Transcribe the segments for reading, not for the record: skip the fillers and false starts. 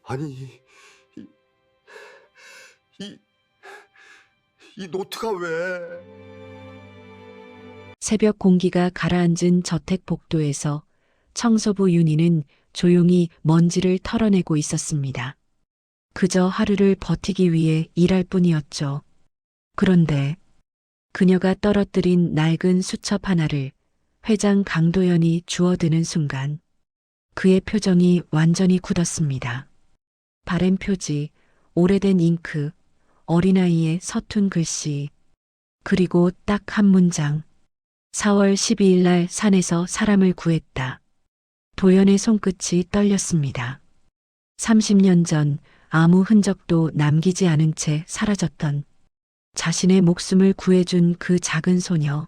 아니, 이, 이, 이 노트가 왜? 새벽 공기가 가라앉은 저택 복도에서 청소부 윤희는 조용히 먼지를 털어내고 있었습니다. 그저 하루를 버티기 위해 일할 뿐이었죠. 그런데 그녀가 떨어뜨린 낡은 수첩 하나를 회장 강도연이 주워드는 순간 그의 표정이 완전히 굳었습니다. 바램 표지, 오래된 잉크, 어린아이의 서툰 글씨, 그리고 딱 한 문장. 4월 12일 날 산에서 사람을 구했다. 도연의 손끝이 떨렸습니다. 30년 전 아무 흔적도 남기지 않은 채 사라졌던 자신의 목숨을 구해준 그 작은 소녀.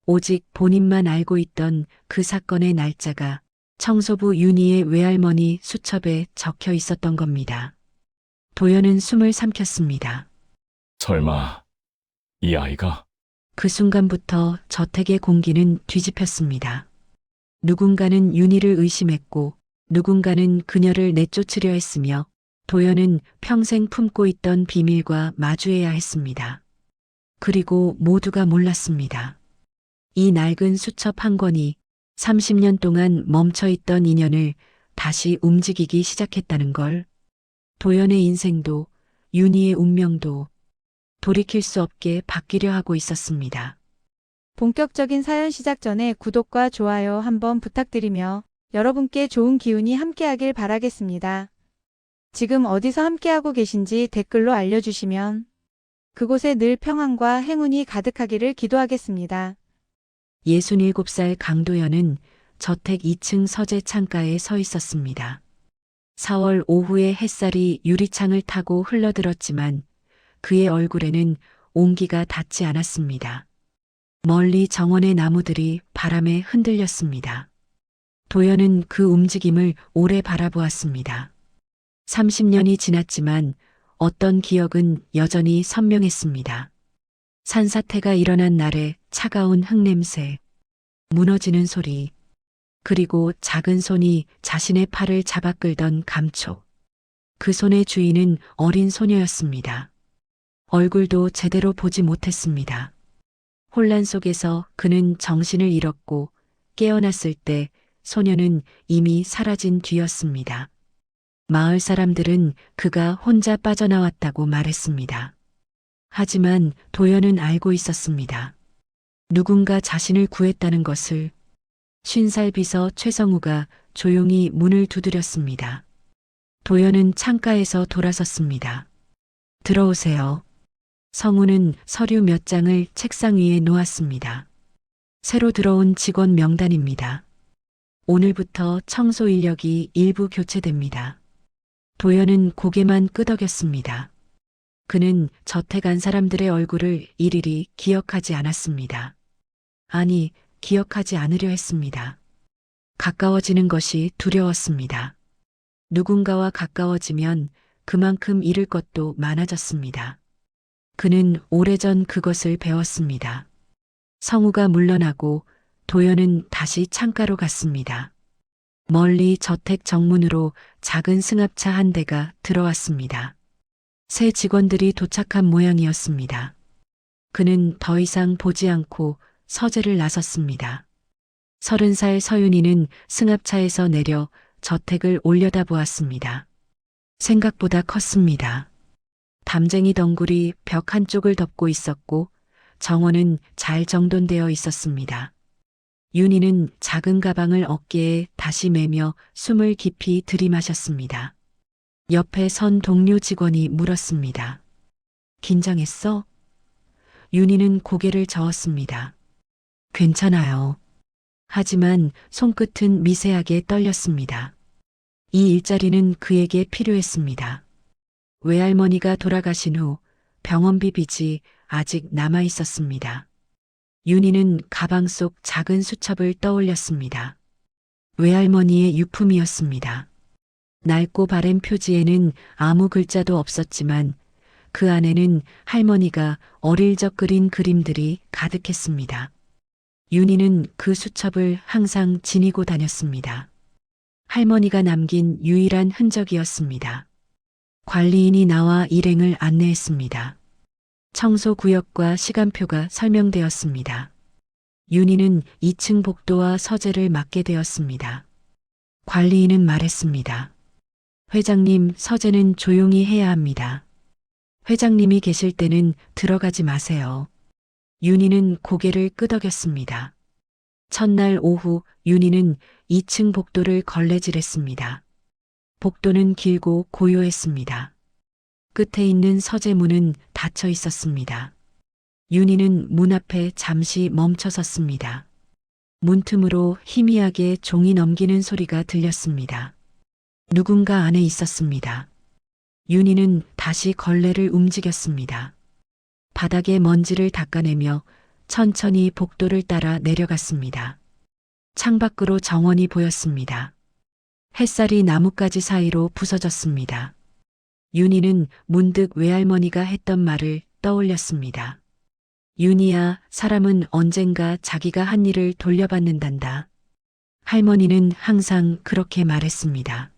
오직 본인만 알고 있던 그 사건의 날짜가 청소부 윤희의 외할머니 수첩에 적혀 있었던 겁니다. 도연은 숨을 삼켰습니다. 설마 이 아이가? 그 순간부터 저택의 공기는 뒤집혔습니다. 누군가는 윤희를 의심했고 누군가는 그녀를 내쫓으려 했으며 도연은 평생 품고 있던 비밀과 마주해야 했습니다. 그리고 모두가 몰랐습니다. 이 낡은 수첩 한 권이 30년 동안 멈춰있던 인연을 다시 움직이기 시작했다는 걸. 도연의 인생도 윤희의 운명도 돌이킬 수 없게 바뀌려 하고 있었습니다. 본격적인 사연 시작 전에 구독과 좋아요 한번 부탁드리며 여러분께 좋은 기운이 함께하길 바라겠습니다. 지금 어디서 함께하고 계신지 댓글로 알려주시면 그곳에 늘 평안과 행운이 가득하기를 기도하겠습니다. 67살 강도연은 저택 2층 서재 창가에 서 있었습니다. 4월 오후에 햇살이 유리창을 타고 흘러들었지만 그의 얼굴에는 온기가 닿지 않았습니다. 멀리 정원의 나무들이 바람에 흔들렸습니다. 도연은 그 움직임을 오래 바라보았습니다. 30년이 지났지만 어떤 기억은 여전히 선명했습니다. 산사태가 일어난 날의 차가운 흙냄새, 무너지는 소리, 그리고 작은 손이 자신의 팔을 잡아 끌던 감촉. 그 손의 주인은 어린 소녀였습니다. 얼굴도 제대로 보지 못했습니다. 혼란 속에서 그는 정신을 잃었고 깨어났을 때 소녀는 이미 사라진 뒤였습니다. 마을 사람들은 그가 혼자 빠져나왔다고 말했습니다. 하지만 도연은 알고 있었습니다. 누군가 자신을 구했다는 것을. 50살 비서 최성우가 조용히 문을 두드렸습니다. 도연은 창가에서 돌아섰습니다. 들어오세요. 성우는 서류 몇 장을 책상 위에 놓았습니다. 새로 들어온 직원 명단입니다. 오늘부터 청소 인력이 일부 교체됩니다. 도연은 고개만 끄덕였습니다. 그는 저택 안 사람들의 얼굴을 일일이 기억하지 않았습니다. 아니, 기억하지 않으려 했습니다. 가까워지는 것이 두려웠습니다. 누군가와 가까워지면 그만큼 잃을 것도 많아졌습니다. 그는 오래전 그것을 배웠습니다. 성우가 물러나고 도연은 다시 창가로 갔습니다. 멀리 저택 정문으로 작은 승합차 한 대가 들어왔습니다. 새 직원들이 도착한 모양이었습니다. 그는 더 이상 보지 않고 서재를 나섰습니다. 30살 서윤이는 승합차에서 내려 저택을 올려다보았습니다. 생각보다 컸습니다. 담쟁이 덩굴이 벽 한쪽을 덮고 있었고 정원은 잘 정돈되어 있었습니다. 윤희는 작은 가방을 어깨에 다시 매며 숨을 깊이 들이마셨습니다. 옆에 선 동료 직원이 물었습니다. 긴장했어? 윤희는 고개를 저었습니다. 괜찮아요. 하지만 손끝은 미세하게 떨렸습니다. 이 일자리는 그에게 필요했습니다. 외할머니가 돌아가신 후 병원비 빚이 아직 남아 있었습니다. 윤희는 가방 속 작은 수첩을 떠올렸습니다. 외할머니의 유품이었습니다. 낡고 바랜 표지에는 아무 글자도 없었지만 그 안에는 할머니가 어릴 적 그린 그림들이 가득했습니다. 윤희는 그 수첩을 항상 지니고 다녔습니다. 할머니가 남긴 유일한 흔적이었습니다. 관리인이 나와 일행을 안내했습니다. 청소 구역과 시간표가 설명되었습니다. 윤희는 2층 복도와 서재를 맡게 되었습니다. 관리인은 말했습니다. 회장님, 서재는 조용히 해야 합니다. 회장님이 계실 때는 들어가지 마세요. 윤희는 고개를 끄덕였습니다. 첫날 오후 윤희는 2층 복도를 걸레질했습니다. 복도는 길고 고요했습니다. 끝에 있는 서재 문은 닫혀 있었습니다. 윤희는 문 앞에 잠시 멈춰 섰습니다. 문틈으로 희미하게 종이 넘기는 소리가 들렸습니다. 누군가 안에 있었습니다. 윤희는 다시 걸레를 움직였습니다. 바닥에 먼지를 닦아내며 천천히 복도를 따라 내려갔습니다. 창밖으로 정원이 보였습니다. 햇살이 나뭇가지 사이로 부서졌습니다. 윤희는 문득 외할머니가 했던 말을 떠올렸습니다. 윤희야, 사람은 언젠가 자기가 한 일을 돌려받는단다. 할머니는 항상 그렇게 말했습니다.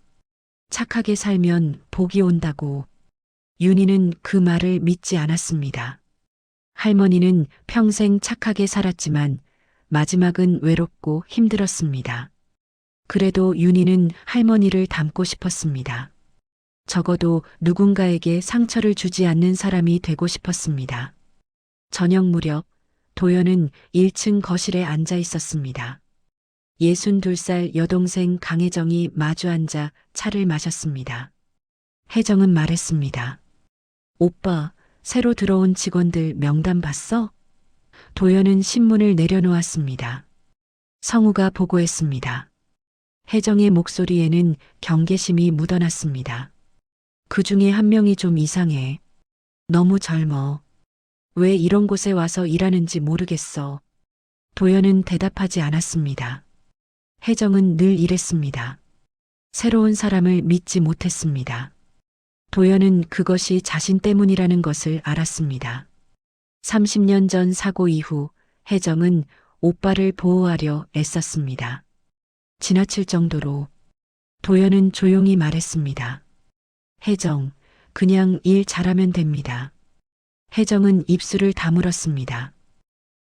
착하게 살면 복이 온다고. 윤희는 그 말을 믿지 않았습니다. 할머니는 평생 착하게 살았지만 마지막은 외롭고 힘들었습니다. 그래도 윤희는 할머니를 닮고 싶었습니다. 적어도 누군가에게 상처를 주지 않는 사람이 되고 싶었습니다. 저녁 무렵 도연은 1층 거실에 앉아 있었습니다. 62살 여동생 강혜정이 마주 앉아 차를 마셨습니다. 혜정은 말했습니다. 오빠, 새로 들어온 직원들 명단 봤어? 도연은 신문을 내려놓았습니다. 성우가 보고했습니다. 혜정의 목소리에는 경계심이 묻어났습니다. 그 중에 한 명이 좀 이상해. 너무 젊어. 왜 이런 곳에 와서 일하는지 모르겠어. 도연은 대답하지 않았습니다. 혜정은 늘 이랬습니다. 새로운 사람을 믿지 못했습니다. 도연은 그것이 자신 때문이라는 것을 알았습니다. 30년 전 사고 이후 혜정은 오빠를 보호하려 애썼습니다. 지나칠 정도로. 도연은 조용히 말했습니다. 혜정, 그냥 일 잘하면 됩니다. 혜정은 입술을 다물었습니다.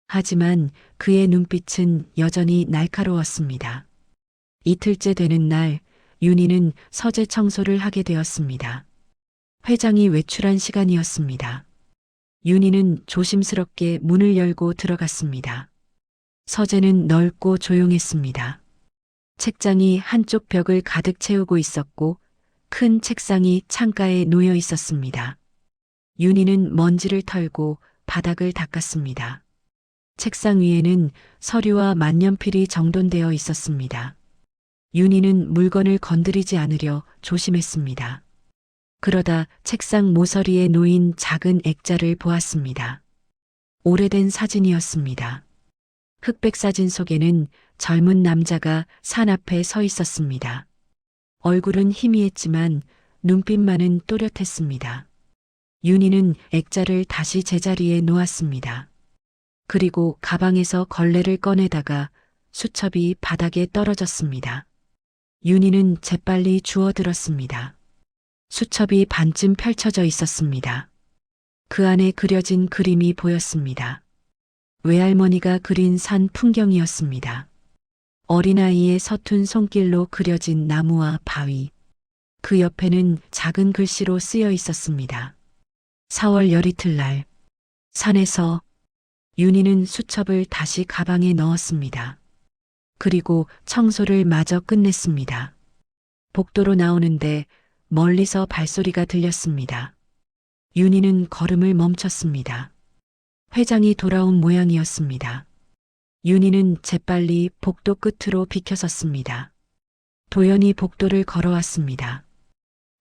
하지만 그의 눈빛은 여전히 날카로웠습니다. 이틀째 되는 날, 윤희는 서재 청소를 하게 되었습니다. 회장이 외출한 시간이었습니다. 윤희는 조심스럽게 문을 열고 들어갔습니다. 서재는 넓고 조용했습니다. 책장이 한쪽 벽을 가득 채우고 있었고 큰 책상이 창가에 놓여 있었습니다. 윤희는 먼지를 털고 바닥을 닦았습니다. 책상 위에는 서류와 만년필이 정돈되어 있었습니다. 윤희는 물건을 건드리지 않으려 조심했습니다. 그러다 책상 모서리에 놓인 작은 액자를 보았습니다. 오래된 사진이었습니다. 흑백 사진 속에는 젊은 남자가 산 앞에 서 있었습니다. 얼굴은 희미했지만 눈빛만은 또렷했습니다. 윤희는 액자를 다시 제자리에 놓았습니다. 그리고 가방에서 걸레를 꺼내다가 수첩이 바닥에 떨어졌습니다. 윤희는 재빨리 주워들었습니다. 수첩이 반쯤 펼쳐져 있었습니다. 그 안에 그려진 그림이 보였습니다. 외할머니가 그린 산 풍경이었습니다. 어린아이의 서툰 손길로 그려진 나무와 바위. 그 옆에는 작은 글씨로 쓰여 있었습니다. 4월 열이틀날 산에서. 윤희는 수첩을 다시 가방에 넣었습니다. 그리고 청소를 마저 끝냈습니다. 복도로 나오는데 멀리서 발소리가 들렸습니다. 윤희는 걸음을 멈췄습니다. 회장이 돌아온 모양이었습니다. 윤희는 재빨리 복도 끝으로 비켜섰습니다. 도연이 복도를 걸어왔습니다.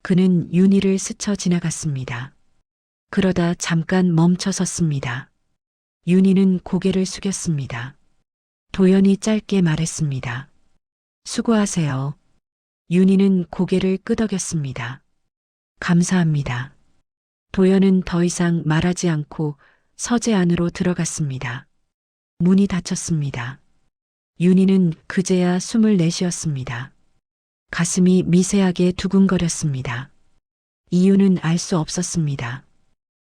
그는 윤희를 스쳐 지나갔습니다. 그러다 잠깐 멈춰 섰습니다. 윤희는 고개를 숙였습니다. 도연이 짧게 말했습니다. 수고하세요. 윤희는 고개를 끄덕였습니다. 감사합니다. 도연은 더 이상 말하지 않고 서재 안으로 들어갔습니다. 문이 닫혔습니다. 윤희는 그제야 숨을 내쉬었습니다. 가슴이 미세하게 두근거렸습니다. 이유는 알 수 없었습니다.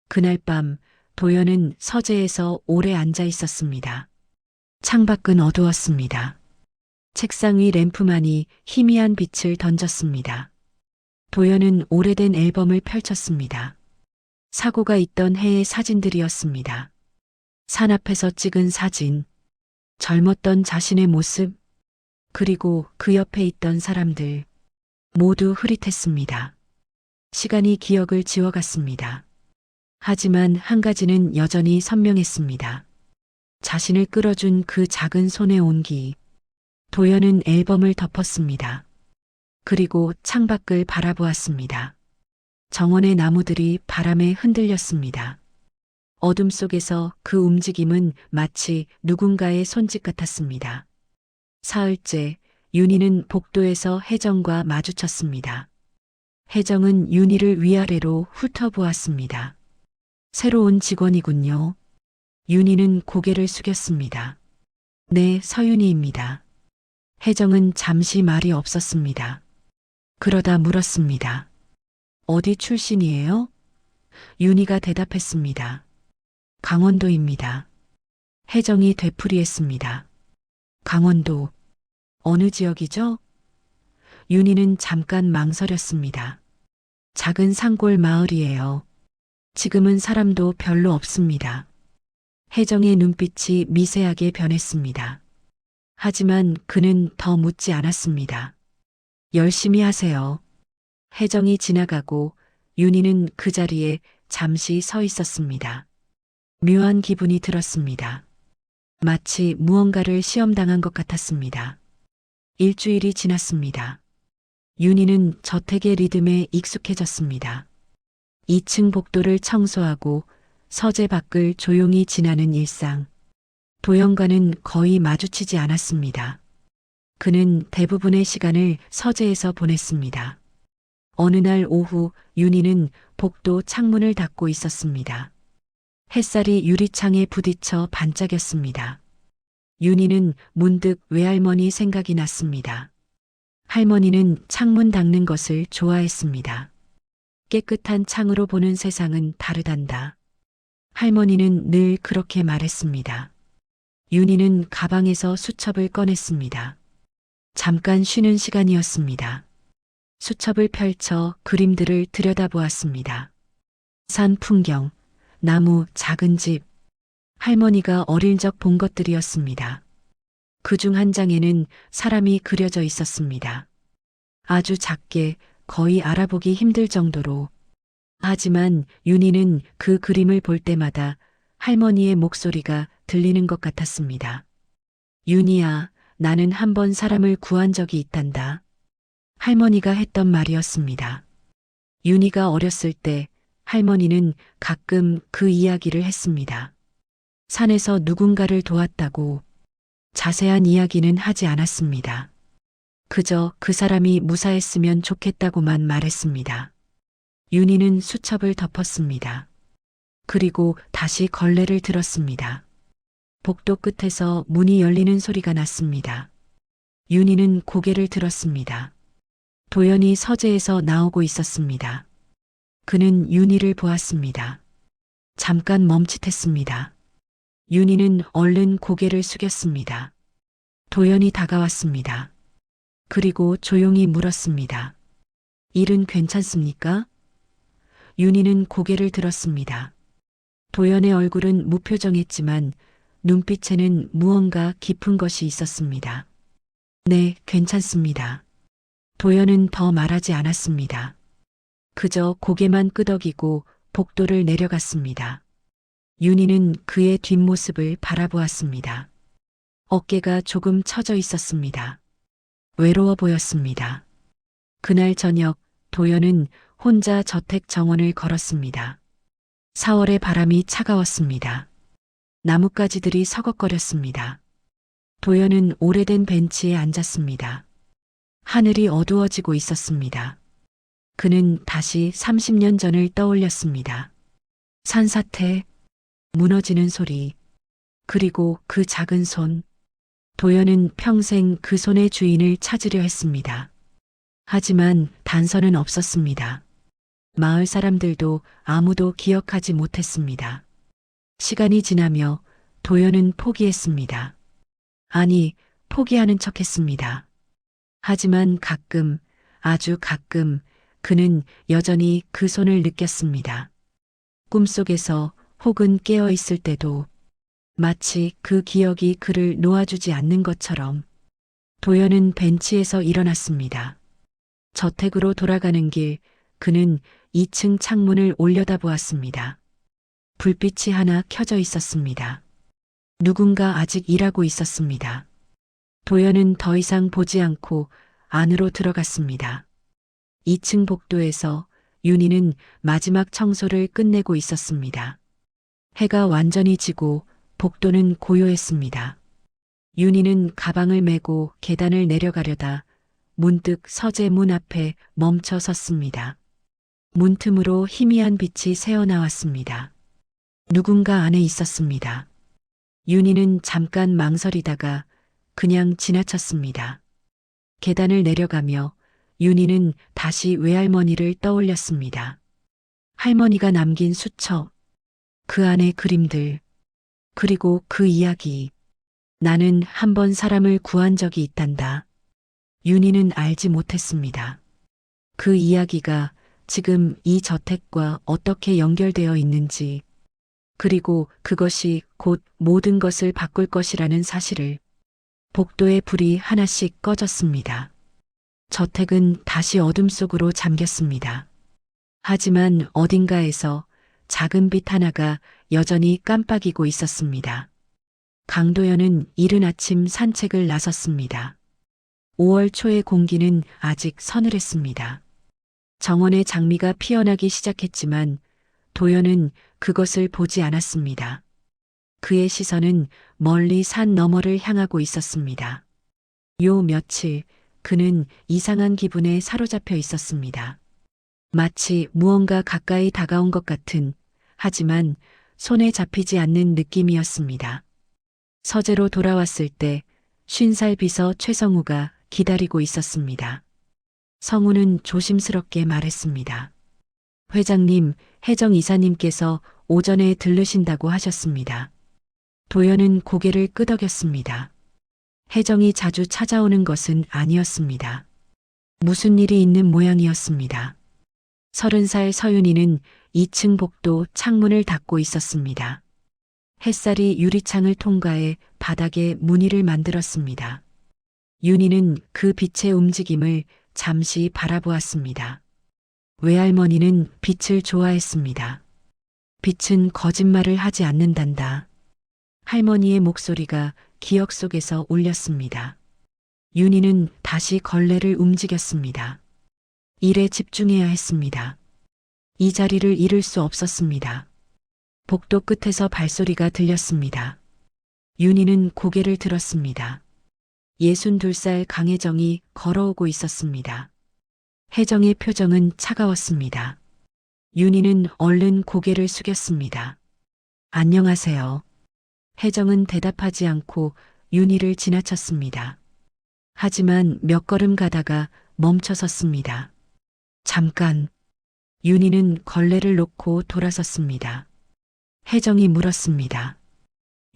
그날 밤 도연은 서재에서 오래 앉아 있었습니다. 창밖은 어두웠습니다. 책상 위 램프만이 희미한 빛을 던졌습니다. 도연은 오래된 앨범을 펼쳤습니다. 사고가 있던 해의 사진들이었습니다. 산 앞에서 찍은 사진, 젊었던 자신의 모습, 그리고 그 옆에 있던 사람들, 모두 흐릿했습니다. 시간이 기억을 지워갔습니다. 하지만 한 가지는 여전히 선명했습니다. 자신을 끌어준 그 작은 손의 온기. 도연은 앨범을 덮었습니다. 그리고 창밖을 바라보았습니다. 정원의 나무들이 바람에 흔들렸습니다. 어둠 속에서 그 움직임은 마치 누군가의 손짓 같았습니다. 사흘째, 윤희는 복도에서 혜정과 마주쳤습니다. 혜정은 윤희를 위아래로 훑어보았습니다. 새로운 직원이군요. 윤희는 고개를 숙였습니다. 네, 서윤희입니다. 혜정은 잠시 말이 없었습니다. 그러다 물었습니다. 어디 출신이에요? 윤희가 대답했습니다. 강원도입니다. 혜정이 되풀이했습니다. 강원도, 어느 지역이죠? 윤희는 잠깐 망설였습니다. 작은 산골 마을이에요. 지금은 사람도 별로 없습니다. 혜정의 눈빛이 미세하게 변했습니다. 하지만 그는 더 묻지 않았습니다. 열심히 하세요. 혜정이 지나가고 윤희는 그 자리에 잠시 서 있었습니다. 묘한 기분이 들었습니다. 마치 무언가를 시험당한 것 같았습니다. 일주일이 지났습니다. 윤희는 저택의 리듬에 익숙해졌습니다. 2층 복도를 청소하고 서재 밖을 조용히 지나는 일상. 도연과는 거의 마주치지 않았습니다. 그는 대부분의 시간을 서재에서 보냈습니다. 어느 날 오후 윤희는 복도 창문을 닫고 있었습니다. 햇살이 유리창에 부딪혀 반짝였습니다. 윤희는 문득 외할머니 생각이 났습니다. 할머니는 창문 닦는 것을 좋아했습니다. 깨끗한 창으로 보는 세상은 다르단다. 할머니는 늘 그렇게 말했습니다. 윤희는 가방에서 수첩을 꺼냈습니다. 잠깐 쉬는 시간이었습니다. 수첩을 펼쳐 그림들을 들여다보았습니다. 산 풍경, 나무, 작은 집, 할머니가 어릴 적 본 것들이었습니다. 그중 한 장에는 사람이 그려져 있었습니다. 아주 작게, 거의 알아보기 힘들 정도로. 하지만 윤희는 그 그림을 볼 때마다 할머니의 목소리가 들리는 것 같았습니다. 윤희야, 나는 한 번 사람을 구한 적이 있단다. 할머니가 했던 말이었습니다. 윤희가 어렸을 때 할머니는 가끔 그 이야기를 했습니다. 산에서 누군가를 도왔다고. 자세한 이야기는 하지 않았습니다. 그저 그 사람이 무사했으면 좋겠다고만 말했습니다. 윤희는 수첩을 덮었습니다. 그리고 다시 걸레를 들었습니다. 복도 끝에서 문이 열리는 소리가 났습니다. 윤희는 고개를 들었습니다. 도연이 서재에서 나오고 있었습니다. 그는 윤희를 보았습니다. 잠깐 멈칫했습니다. 윤희는 얼른 고개를 숙였습니다. 도연이 다가왔습니다. 그리고 조용히 물었습니다. 일은 괜찮습니까? 윤희는 고개를 들었습니다. 도연의 얼굴은 무표정했지만 눈빛에는 무언가 깊은 것이 있었습니다. 네, 괜찮습니다. 도연은 더 말하지 않았습니다. 그저 고개만 끄덕이고 복도를 내려갔습니다. 윤희는 그의 뒷모습을 바라보았습니다. 어깨가 조금 처져 있었습니다. 외로워 보였습니다. 그날 저녁 도연은 혼자 저택 정원을 걸었습니다. 4월의 바람이 차가웠습니다. 나뭇가지들이 서걱거렸습니다. 도연은 오래된 벤치에 앉았습니다. 하늘이 어두워지고 있었습니다. 그는 다시 30년 전을 떠올렸습니다. 산사태, 무너지는 소리, 그리고 그 작은 손. 도연은 평생 그 손의 주인을 찾으려 했습니다. 하지만 단서는 없었습니다. 마을 사람들도 아무도 기억하지 못했습니다. 시간이 지나며 도연은 포기했습니다. 아니, 포기하는 척 했습니다. 하지만 가끔, 아주 가끔 그는 여전히 그 손을 느꼈습니다. 꿈속에서 혹은 깨어 있을 때도 마치 그 기억이 그를 놓아주지 않는 것처럼 도연은 벤치에서 일어났습니다. 저택으로 돌아가는 길, 그는 2층 창문을 올려다보았습니다. 불빛이 하나 켜져 있었습니다. 누군가 아직 일하고 있었습니다. 도연은 더 이상 보지 않고 안으로 들어갔습니다. 2층 복도에서 윤희는 마지막 청소를 끝내고 있었습니다. 해가 완전히 지고 복도는 고요했습니다. 윤희는 가방을 메고 계단을 내려가려다 문득 서재 문 앞에 멈춰 섰습니다. 문틈으로 희미한 빛이 새어나왔습니다. 누군가 안에 있었습니다. 윤희는 잠깐 망설이다가 그냥 지나쳤습니다. 계단을 내려가며 윤희는 다시 외할머니를 떠올렸습니다. 할머니가 남긴 수첩, 그 안의 그림들, 그리고 그 이야기. 나는 한 번 사람을 구한 적이 있단다. 윤희는 알지 못했습니다. 그 이야기가 지금 이 저택과 어떻게 연결되어 있는지, 그리고 그것이 곧 모든 것을 바꿀 것이라는 사실을. 복도의 불이 하나씩 꺼졌습니다. 저택은 다시 어둠 속으로 잠겼습니다. 하지만 어딘가에서 작은 빛 하나가 여전히 깜빡이고 있었습니다. 강도연은 이른 아침 산책을 나섰습니다. 5월 초의 공기는 아직 서늘했습니다. 정원의 장미가 피어나기 시작했지만 도연은 그것을 보지 않았습니다. 그의 시선은 멀리 산 너머를 향하고 있었습니다. 요 며칠 그는 이상한 기분에 사로잡혀 있었습니다. 마치 무언가 가까이 다가온 것 같은, 하지만 손에 잡히지 않는 느낌이었습니다. 서재로 돌아왔을 때 50살 비서 최성우가 기다리고 있었습니다. 성우는 조심스럽게 말했습니다. 회장님, 혜정 이사님께서 오전에 들르신다고 하셨습니다. 도연은 고개를 끄덕였습니다. 혜정이 자주 찾아오는 것은 아니었습니다. 무슨 일이 있는 모양이었습니다. 30살 서윤이는 2층 복도 창문을 닫고 있었습니다. 햇살이 유리창을 통과해 바닥에 무늬를 만들었습니다. 윤희는 그 빛의 움직임을 잠시 바라보았습니다. 외할머니는 빛을 좋아했습니다. 빛은 거짓말을 하지 않는단다. 할머니의 목소리가 기억 속에서 울렸습니다. 윤희는 다시 걸레를 움직였습니다. 일에 집중해야 했습니다. 이 자리를 잃을 수 없었습니다. 복도 끝에서 발소리가 들렸습니다. 윤희는 고개를 들었습니다. 62살 강혜정이 걸어오고 있었습니다. 혜정의 표정은 차가웠습니다. 윤희는 얼른 고개를 숙였습니다. 안녕하세요. 혜정은 대답하지 않고 윤희를 지나쳤습니다. 하지만 몇 걸음 가다가 멈춰 섰습니다. 잠깐. 윤희는 걸레를 놓고 돌아섰습니다. 혜정이 물었습니다.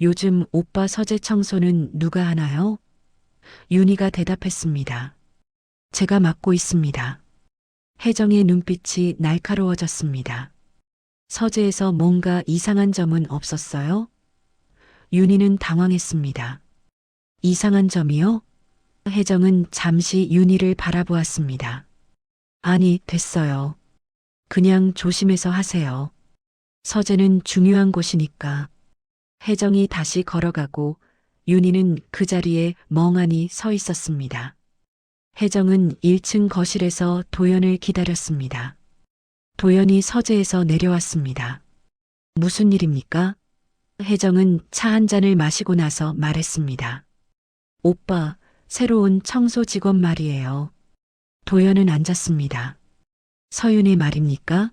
요즘 오빠 서재 청소는 누가 하나요? 윤희가 대답했습니다. 제가 맡고 있습니다. 혜정의 눈빛이 날카로워졌습니다. 서재에서 뭔가 이상한 점은 없었어요? 윤희는 당황했습니다. 이상한 점이요? 혜정은 잠시 윤희를 바라보았습니다. 아니, 됐어요. 그냥 조심해서 하세요. 서재는 중요한 곳이니까. 혜정이 다시 걸어가고 윤희는 그 자리에 멍하니 서 있었습니다. 혜정은 1층 거실에서 도연을 기다렸습니다. 도연이 서재에서 내려왔습니다. 무슨 일입니까? 혜정은 차 한 잔을 마시고 나서 말했습니다. 오빠, 새로운 청소 직원 말이에요. 도연은 앉았습니다. 서윤의 말입니까?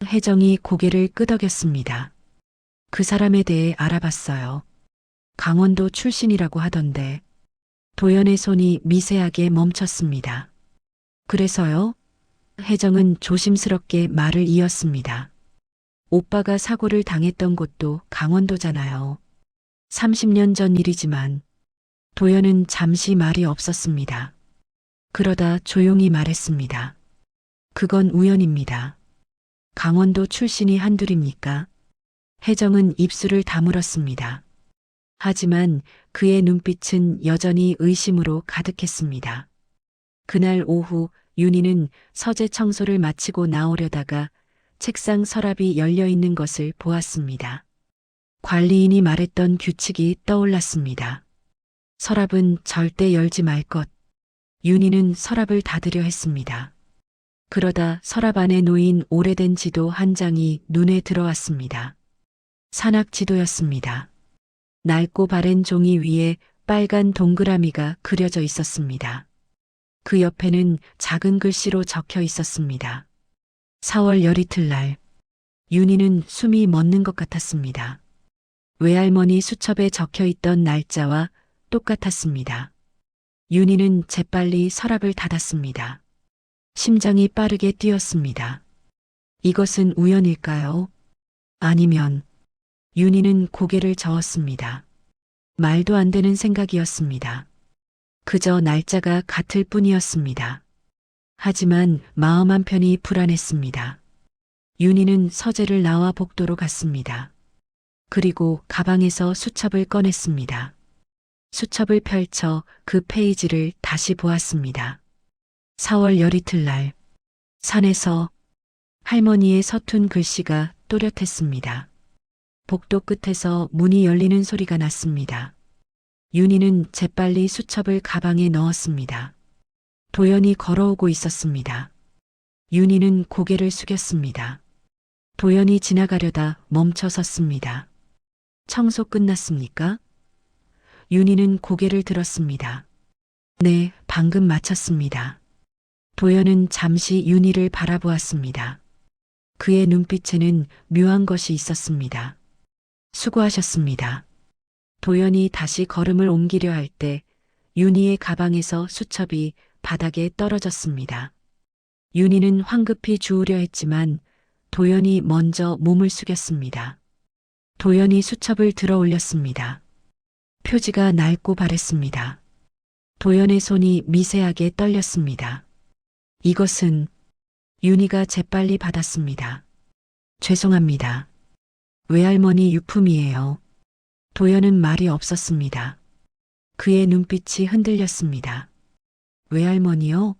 혜정이 고개를 끄덕였습니다. 그 사람에 대해 알아봤어요. 강원도 출신이라고 하던데. 도연의 손이 미세하게 멈췄습니다. 그래서요? 혜정은 조심스럽게 말을 이었습니다. 오빠가 사고를 당했던 곳도 강원도잖아요. 30년 전 일이지만 도연은 잠시 말이 없었습니다. 그러다 조용히 말했습니다. 그건 우연입니다. 강원도 출신이 한둘입니까? 혜정은 입술을 다물었습니다. 하지만 그의 눈빛은 여전히 의심으로 가득했습니다. 그날 오후 윤희는 서재 청소를 마치고 나오려다가 책상 서랍이 열려 있는 것을 보았습니다. 관리인이 말했던 규칙이 떠올랐습니다. 서랍은 절대 열지 말 것. 윤희는 서랍을 닫으려 했습니다. 그러다 서랍 안에 놓인 오래된 지도 한 장이 눈에 들어왔습니다. 산악 지도였습니다. 낡고 바랜 종이 위에 빨간 동그라미가 그려져 있었습니다. 그 옆에는 작은 글씨로 적혀 있었습니다. 4월 열이틀 날. 윤희는 숨이 멎는 것 같았습니다. 외할머니 수첩에 적혀 있던 날짜와 똑같았습니다. 윤희는 재빨리 서랍을 닫았습니다. 심장이 빠르게 뛰었습니다. 이것은 우연일까요? 아니면 윤희는 고개를 저었습니다. 말도 안 되는 생각이었습니다. 그저 날짜가 같을 뿐이었습니다. 하지만 마음 한편이 불안했습니다. 윤희는 서재를 나와 복도로 갔습니다. 그리고 가방에서 수첩을 꺼냈습니다. 수첩을 펼쳐 그 페이지를 다시 보았습니다. 4월 열이틀 날. 산에서 할머니의 서툰 글씨가 또렷했습니다. 복도 끝에서 문이 열리는 소리가 났습니다. 윤희는 재빨리 수첩을 가방에 넣었습니다. 도연이 걸어오고 있었습니다. 윤희는 고개를 숙였습니다. 도연이 지나가려다 멈춰 섰습니다. 청소 끝났습니까? 윤희는 고개를 들었습니다. 네, 방금 마쳤습니다. 도연은 잠시 윤희를 바라보았습니다. 그의 눈빛에는 묘한 것이 있었습니다. 수고하셨습니다. 도연이 다시 걸음을 옮기려 할 때 윤희의 가방에서 수첩이 바닥에 떨어졌습니다. 윤희는 황급히 주우려 했지만 도연이 먼저 몸을 숙였습니다. 도연이 수첩을 들어 올렸습니다. 표지가 낡고 바랬습니다. 도연의 손이 미세하게 떨렸습니다. 이것은 윤희가 재빨리 받았습니다. 죄송합니다. 외할머니 유품이에요. 도연은 말이 없었습니다. 그의 눈빛이 흔들렸습니다. 외할머니요?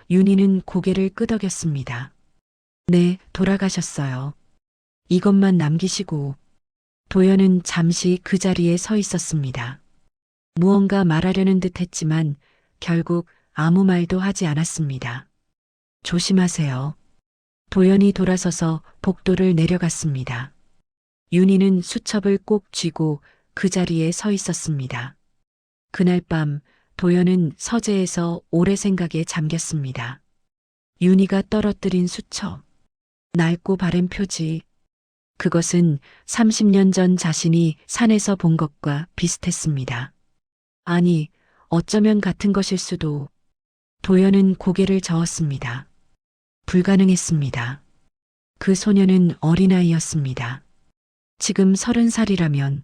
윤희는 고개를 끄덕였습니다. 네, 돌아가셨어요. 이것만 남기시고. 도연은 잠시 그 자리에 서 있었습니다. 무언가 말하려는 듯 했지만 결국 아무 말도 하지 않았습니다. 조심하세요. 도연이 돌아서서 복도를 내려갔습니다. 윤희는 수첩을 꼭 쥐고 그 자리에 서 있었습니다. 그날 밤 도연은 서재에서 오래 생각에 잠겼습니다. 윤희가 떨어뜨린 수첩, 낡고 바랜 표지, 그것은 30년 전 자신이 산에서 본 것과 비슷했습니다. 아니, 어쩌면 같은 것일 수도. 도연은 고개를 저었습니다. 불가능했습니다. 그 소녀는 어린아이였습니다. 지금 30살이라면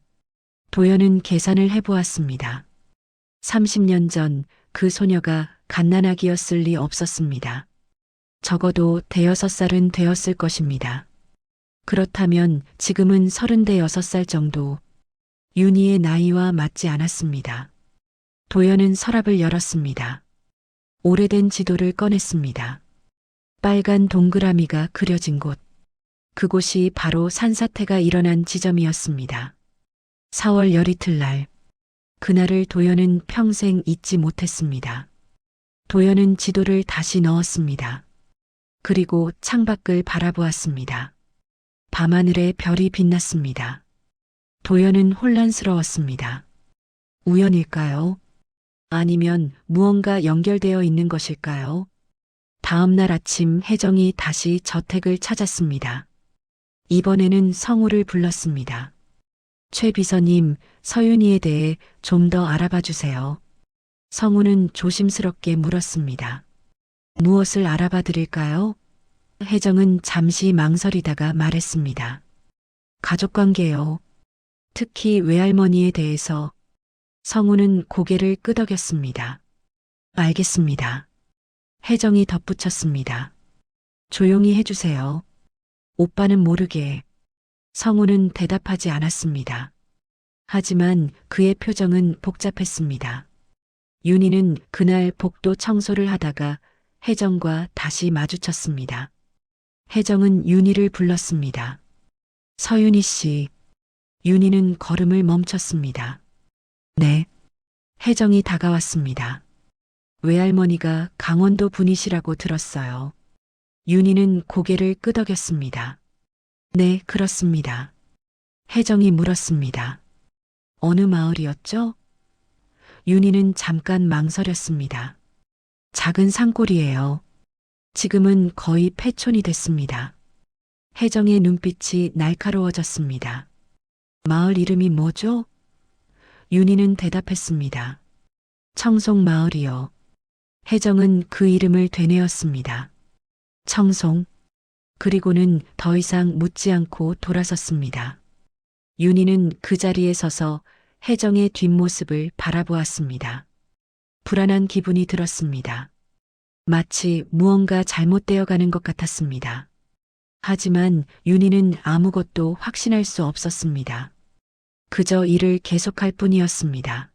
도연은 계산을 해보았습니다. 30년 전 그 소녀가 갓난아기였을 리 없었습니다. 적어도 5살은 되었을 것입니다. 그렇다면 지금은 36살 정도. 윤희의 나이와 맞지 않았습니다. 도연은 서랍을 열었습니다. 오래된 지도를 꺼냈습니다. 빨간 동그라미가 그려진 곳. 그곳이 바로 산사태가 일어난 지점이었습니다. 4월 열이틀 날. 그날을 도연은 평생 잊지 못했습니다. 도연은 지도를 다시 넣었습니다. 그리고 창밖을 바라보았습니다. 밤하늘에 별이 빛났습니다. 도연은 혼란스러웠습니다. 우연일까요? 아니면 무언가 연결되어 있는 것일까요? 다음 날 아침 혜정이 다시 저택을 찾았습니다. 이번에는 성우를 불렀습니다. 최 비서님, 서윤이에 대해 좀 더 알아봐 주세요. 성우는 조심스럽게 물었습니다. 무엇을 알아봐 드릴까요? 혜정은 잠시 망설이다가 말했습니다. 가족관계요. 특히 외할머니에 대해서. 성우는 고개를 끄덕였습니다. 알겠습니다. 혜정이 덧붙였습니다. 조용히 해주세요. 오빠는 모르게. 성우는 대답하지 않았습니다. 하지만 그의 표정은 복잡했습니다. 윤희는 그날 복도 청소를 하다가 혜정과 다시 마주쳤습니다. 혜정은 윤희를 불렀습니다. 서윤희 씨. 윤희는 걸음을 멈췄습니다. 네. 혜정이 다가왔습니다. 외할머니가 강원도 분이시라고 들었어요. 윤희는 고개를 끄덕였습니다. 네, 그렇습니다. 혜정이 물었습니다. 어느 마을이었죠? 윤희는 잠깐 망설였습니다. 작은 산골이에요. 지금은 거의 폐촌이 됐습니다. 혜정의 눈빛이 날카로워졌습니다. 마을 이름이 뭐죠? 윤희는 대답했습니다. 청송마을이요. 혜정은 그 이름을 되뇌었습니다. 청송. 그리고는 더 이상 묻지 않고 돌아섰습니다. 윤희는 그 자리에 서서 혜정의 뒷모습을 바라보았습니다. 불안한 기분이 들었습니다. 마치 무언가 잘못되어 가는 것 같았습니다. 하지만 윤희는 아무것도 확신할 수 없었습니다. 그저 일을 계속할 뿐이었습니다.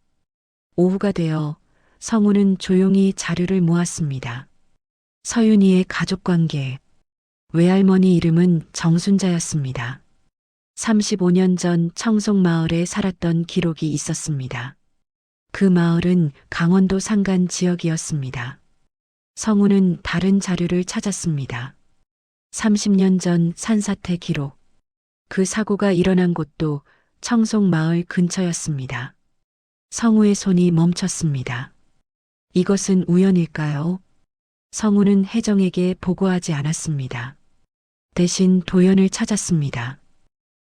오후가 되어 성우는 조용히 자료를 모았습니다. 서윤희의 가족관계. 외할머니 이름은 정순자였습니다. 35년 전 청송마을에 살았던 기록이 있었습니다. 그 마을은 강원도 산간 지역이었습니다. 성우는 다른 자료를 찾았습니다. 30년 전 산사태 기록. 그 사고가 일어난 곳도 청송마을 근처였습니다. 성우의 손이 멈췄습니다. 이것은 우연일까요? 성우는 혜정에게 보고하지 않았습니다. 대신 도연을 찾았습니다.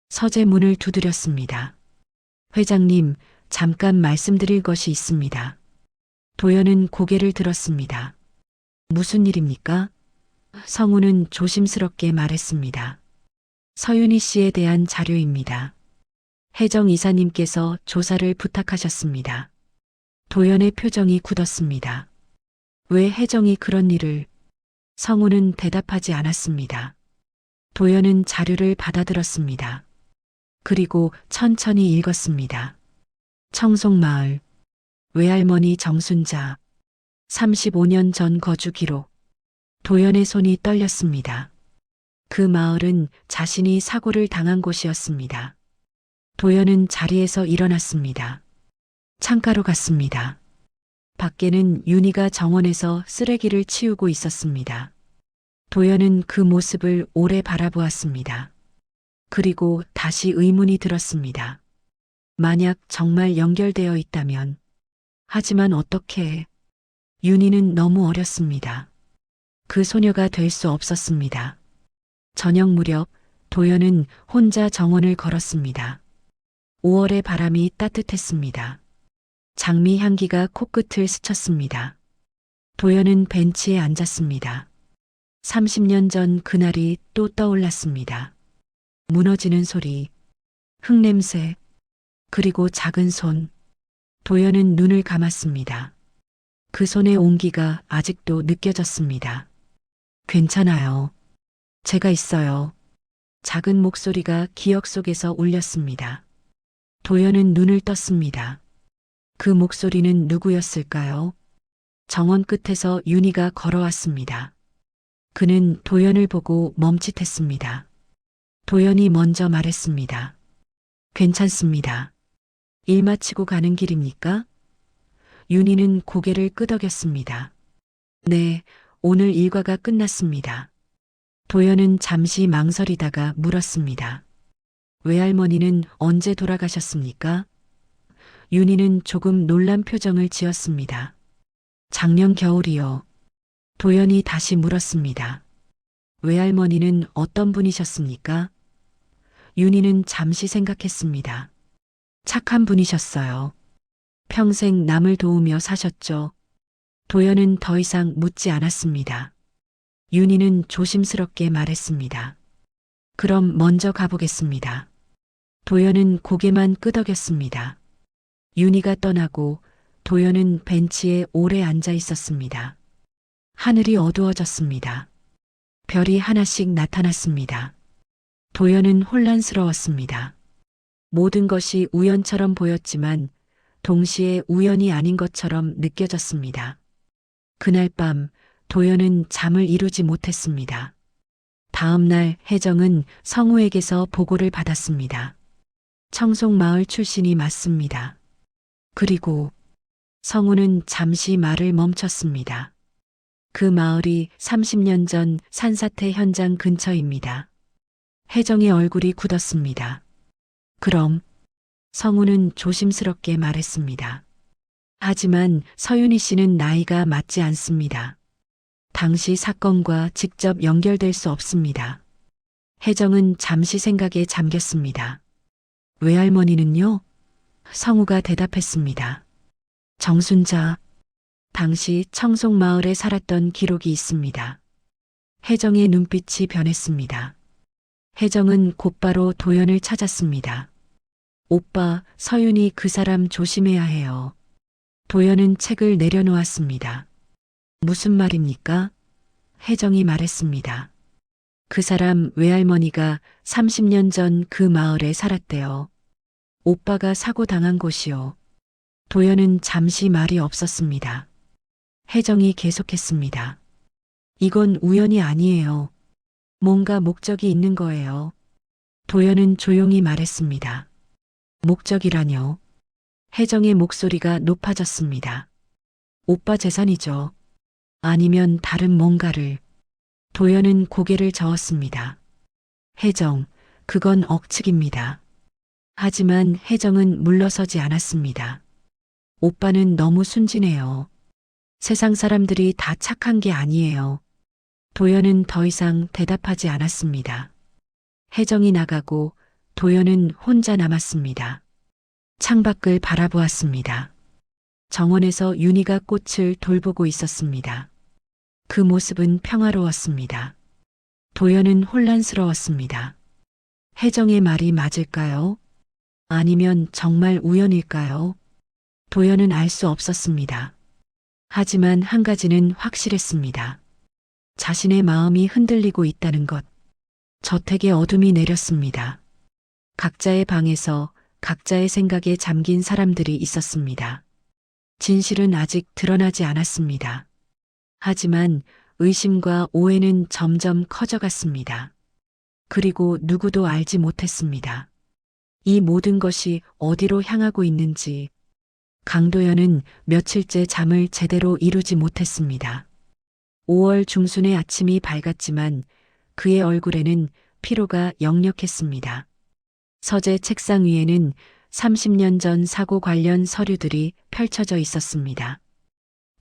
서재 문을 두드렸습니다. 회장님, 잠깐 말씀드릴 것이 있습니다. 도연은 고개를 들었습니다. 무슨 일입니까? 성우는 조심스럽게 말했습니다. 서윤희 씨에 대한 자료입니다. 혜정 이사님께서 조사를 부탁하셨습니다. 도연의 표정이 굳었습니다. 왜 혜정이 그런 일을? 성우는 대답하지 않았습니다. 도연은 자료를 받아들었습니다. 그리고 천천히 읽었습니다. 청송마을, 외할머니 정순자, 35년 전 거주 기록. 도연의 손이 떨렸습니다. 그 마을은 자신이 사고를 당한 곳이었습니다. 도연은 자리에서 일어났습니다. 창가로 갔습니다. 밖에는 윤희가 정원에서 쓰레기를 치우고 있었습니다. 도연은 그 모습을 오래 바라보았습니다. 그리고 다시 의문이 들었습니다. 만약 정말 연결되어 있다면. 하지만 어떻게? 윤희는 너무 어렸습니다. 그 소녀가 될 수 없었습니다. 저녁 무렵 도연은 혼자 정원을 걸었습니다. 5월의 바람이 따뜻했습니다. 장미 향기가 코끝을 스쳤습니다. 도연은 벤치에 앉았습니다. 30년 전 그날이 또 떠올랐습니다. 무너지는 소리, 흙냄새, 그리고 작은 손. 도연은 눈을 감았습니다. 그 손의 온기가 아직도 느껴졌습니다. 괜찮아요. 제가 있어요. 작은 목소리가 기억 속에서 울렸습니다. 도연은 눈을 떴습니다. 그 목소리는 누구였을까요? 정원 끝에서 윤희가 걸어왔습니다. 그는 도연을 보고 멈칫했습니다. 도연이 먼저 말했습니다. 괜찮습니다. 일 마치고 가는 길입니까? 윤희는 고개를 끄덕였습니다. 네, 오늘 일과가 끝났습니다. 도연은 잠시 망설이다가 물었습니다. 외할머니는 언제 돌아가셨습니까? 윤희는 조금 놀란 표정을 지었습니다. 작년 겨울이요. 도연이 다시 물었습니다. 외할머니는 어떤 분이셨습니까? 윤희는 잠시 생각했습니다. 착한 분이셨어요. 평생 남을 도우며 사셨죠. 도연은 더 이상 묻지 않았습니다. 윤희는 조심스럽게 말했습니다. 그럼 먼저 가보겠습니다. 도연은 고개만 끄덕였습니다. 윤희가 떠나고 도연은 벤치에 오래 앉아 있었습니다. 하늘이 어두워졌습니다. 별이 하나씩 나타났습니다. 도연은 혼란스러웠습니다. 모든 것이 우연처럼 보였지만 동시에 우연이 아닌 것처럼 느껴졌습니다. 그날 밤 도연은 잠을 이루지 못했습니다. 다음 날 혜정은 성우에게서 보고를 받았습니다. 청송마을 출신이 맞습니다. 그리고 성우는 잠시 말을 멈췄습니다. 그 마을이 30년 전 산사태 현장 근처입니다. 혜정의 얼굴이 굳었습니다. 그럼 성우는 조심스럽게 말했습니다. 하지만 서윤희 씨는 나이가 맞지 않습니다. 당시 사건과 직접 연결될 수 없습니다. 혜정은 잠시 생각에 잠겼습니다. 외할머니는요? 성우가 대답했습니다. 정순자, 당시 청송마을에 살았던 기록이 있습니다. 혜정의 눈빛이 변했습니다. 혜정은 곧바로 도연을 찾았습니다. 오빠, 서윤이 그 사람 조심해야 해요. 도연은 책을 내려놓았습니다. 무슨 말입니까? 혜정이 말했습니다. 그 사람 외할머니가 30년 전 그 마을에 살았대요. 오빠가 사고 당한 곳이요. 도연은 잠시 말이 없었습니다. 혜정이 계속했습니다. 이건 우연이 아니에요. 뭔가 목적이 있는 거예요. 도연은 조용히 말했습니다. 목적이라뇨? 혜정의 목소리가 높아졌습니다. 오빠 재산이죠. 아니면 다른 뭔가를. 도연은 고개를 저었습니다. 혜정, 그건 억측입니다. 하지만 혜정은 물러서지 않았습니다. 오빠는 너무 순진해요. 세상 사람들이 다 착한 게 아니에요. 도연은 더 이상 대답하지 않았습니다. 혜정이 나가고 도연은 혼자 남았습니다. 창밖을 바라보았습니다. 정원에서 윤희가 꽃을 돌보고 있었습니다. 그 모습은 평화로웠습니다. 도연은 혼란스러웠습니다. 혜정의 말이 맞을까요? 아니면 정말 우연일까요? 도연은 알 수 없었습니다. 하지만 한 가지는 확실했습니다. 자신의 마음이 흔들리고 있다는 것. 저택에 어둠이 내렸습니다. 각자의 방에서 각자의 생각에 잠긴 사람들이 있었습니다. 진실은 아직 드러나지 않았습니다. 하지만 의심과 오해는 점점 커져갔습니다. 그리고 누구도 알지 못했습니다. 이 모든 것이 어디로 향하고 있는지. 강도연은 며칠째 잠을 제대로 이루지 못했습니다. 5월 중순의 아침이 밝았지만 그의 얼굴에는 피로가 역력했습니다. 서재 책상 위에는 30년 전 사고 관련 서류들이 펼쳐져 있었습니다.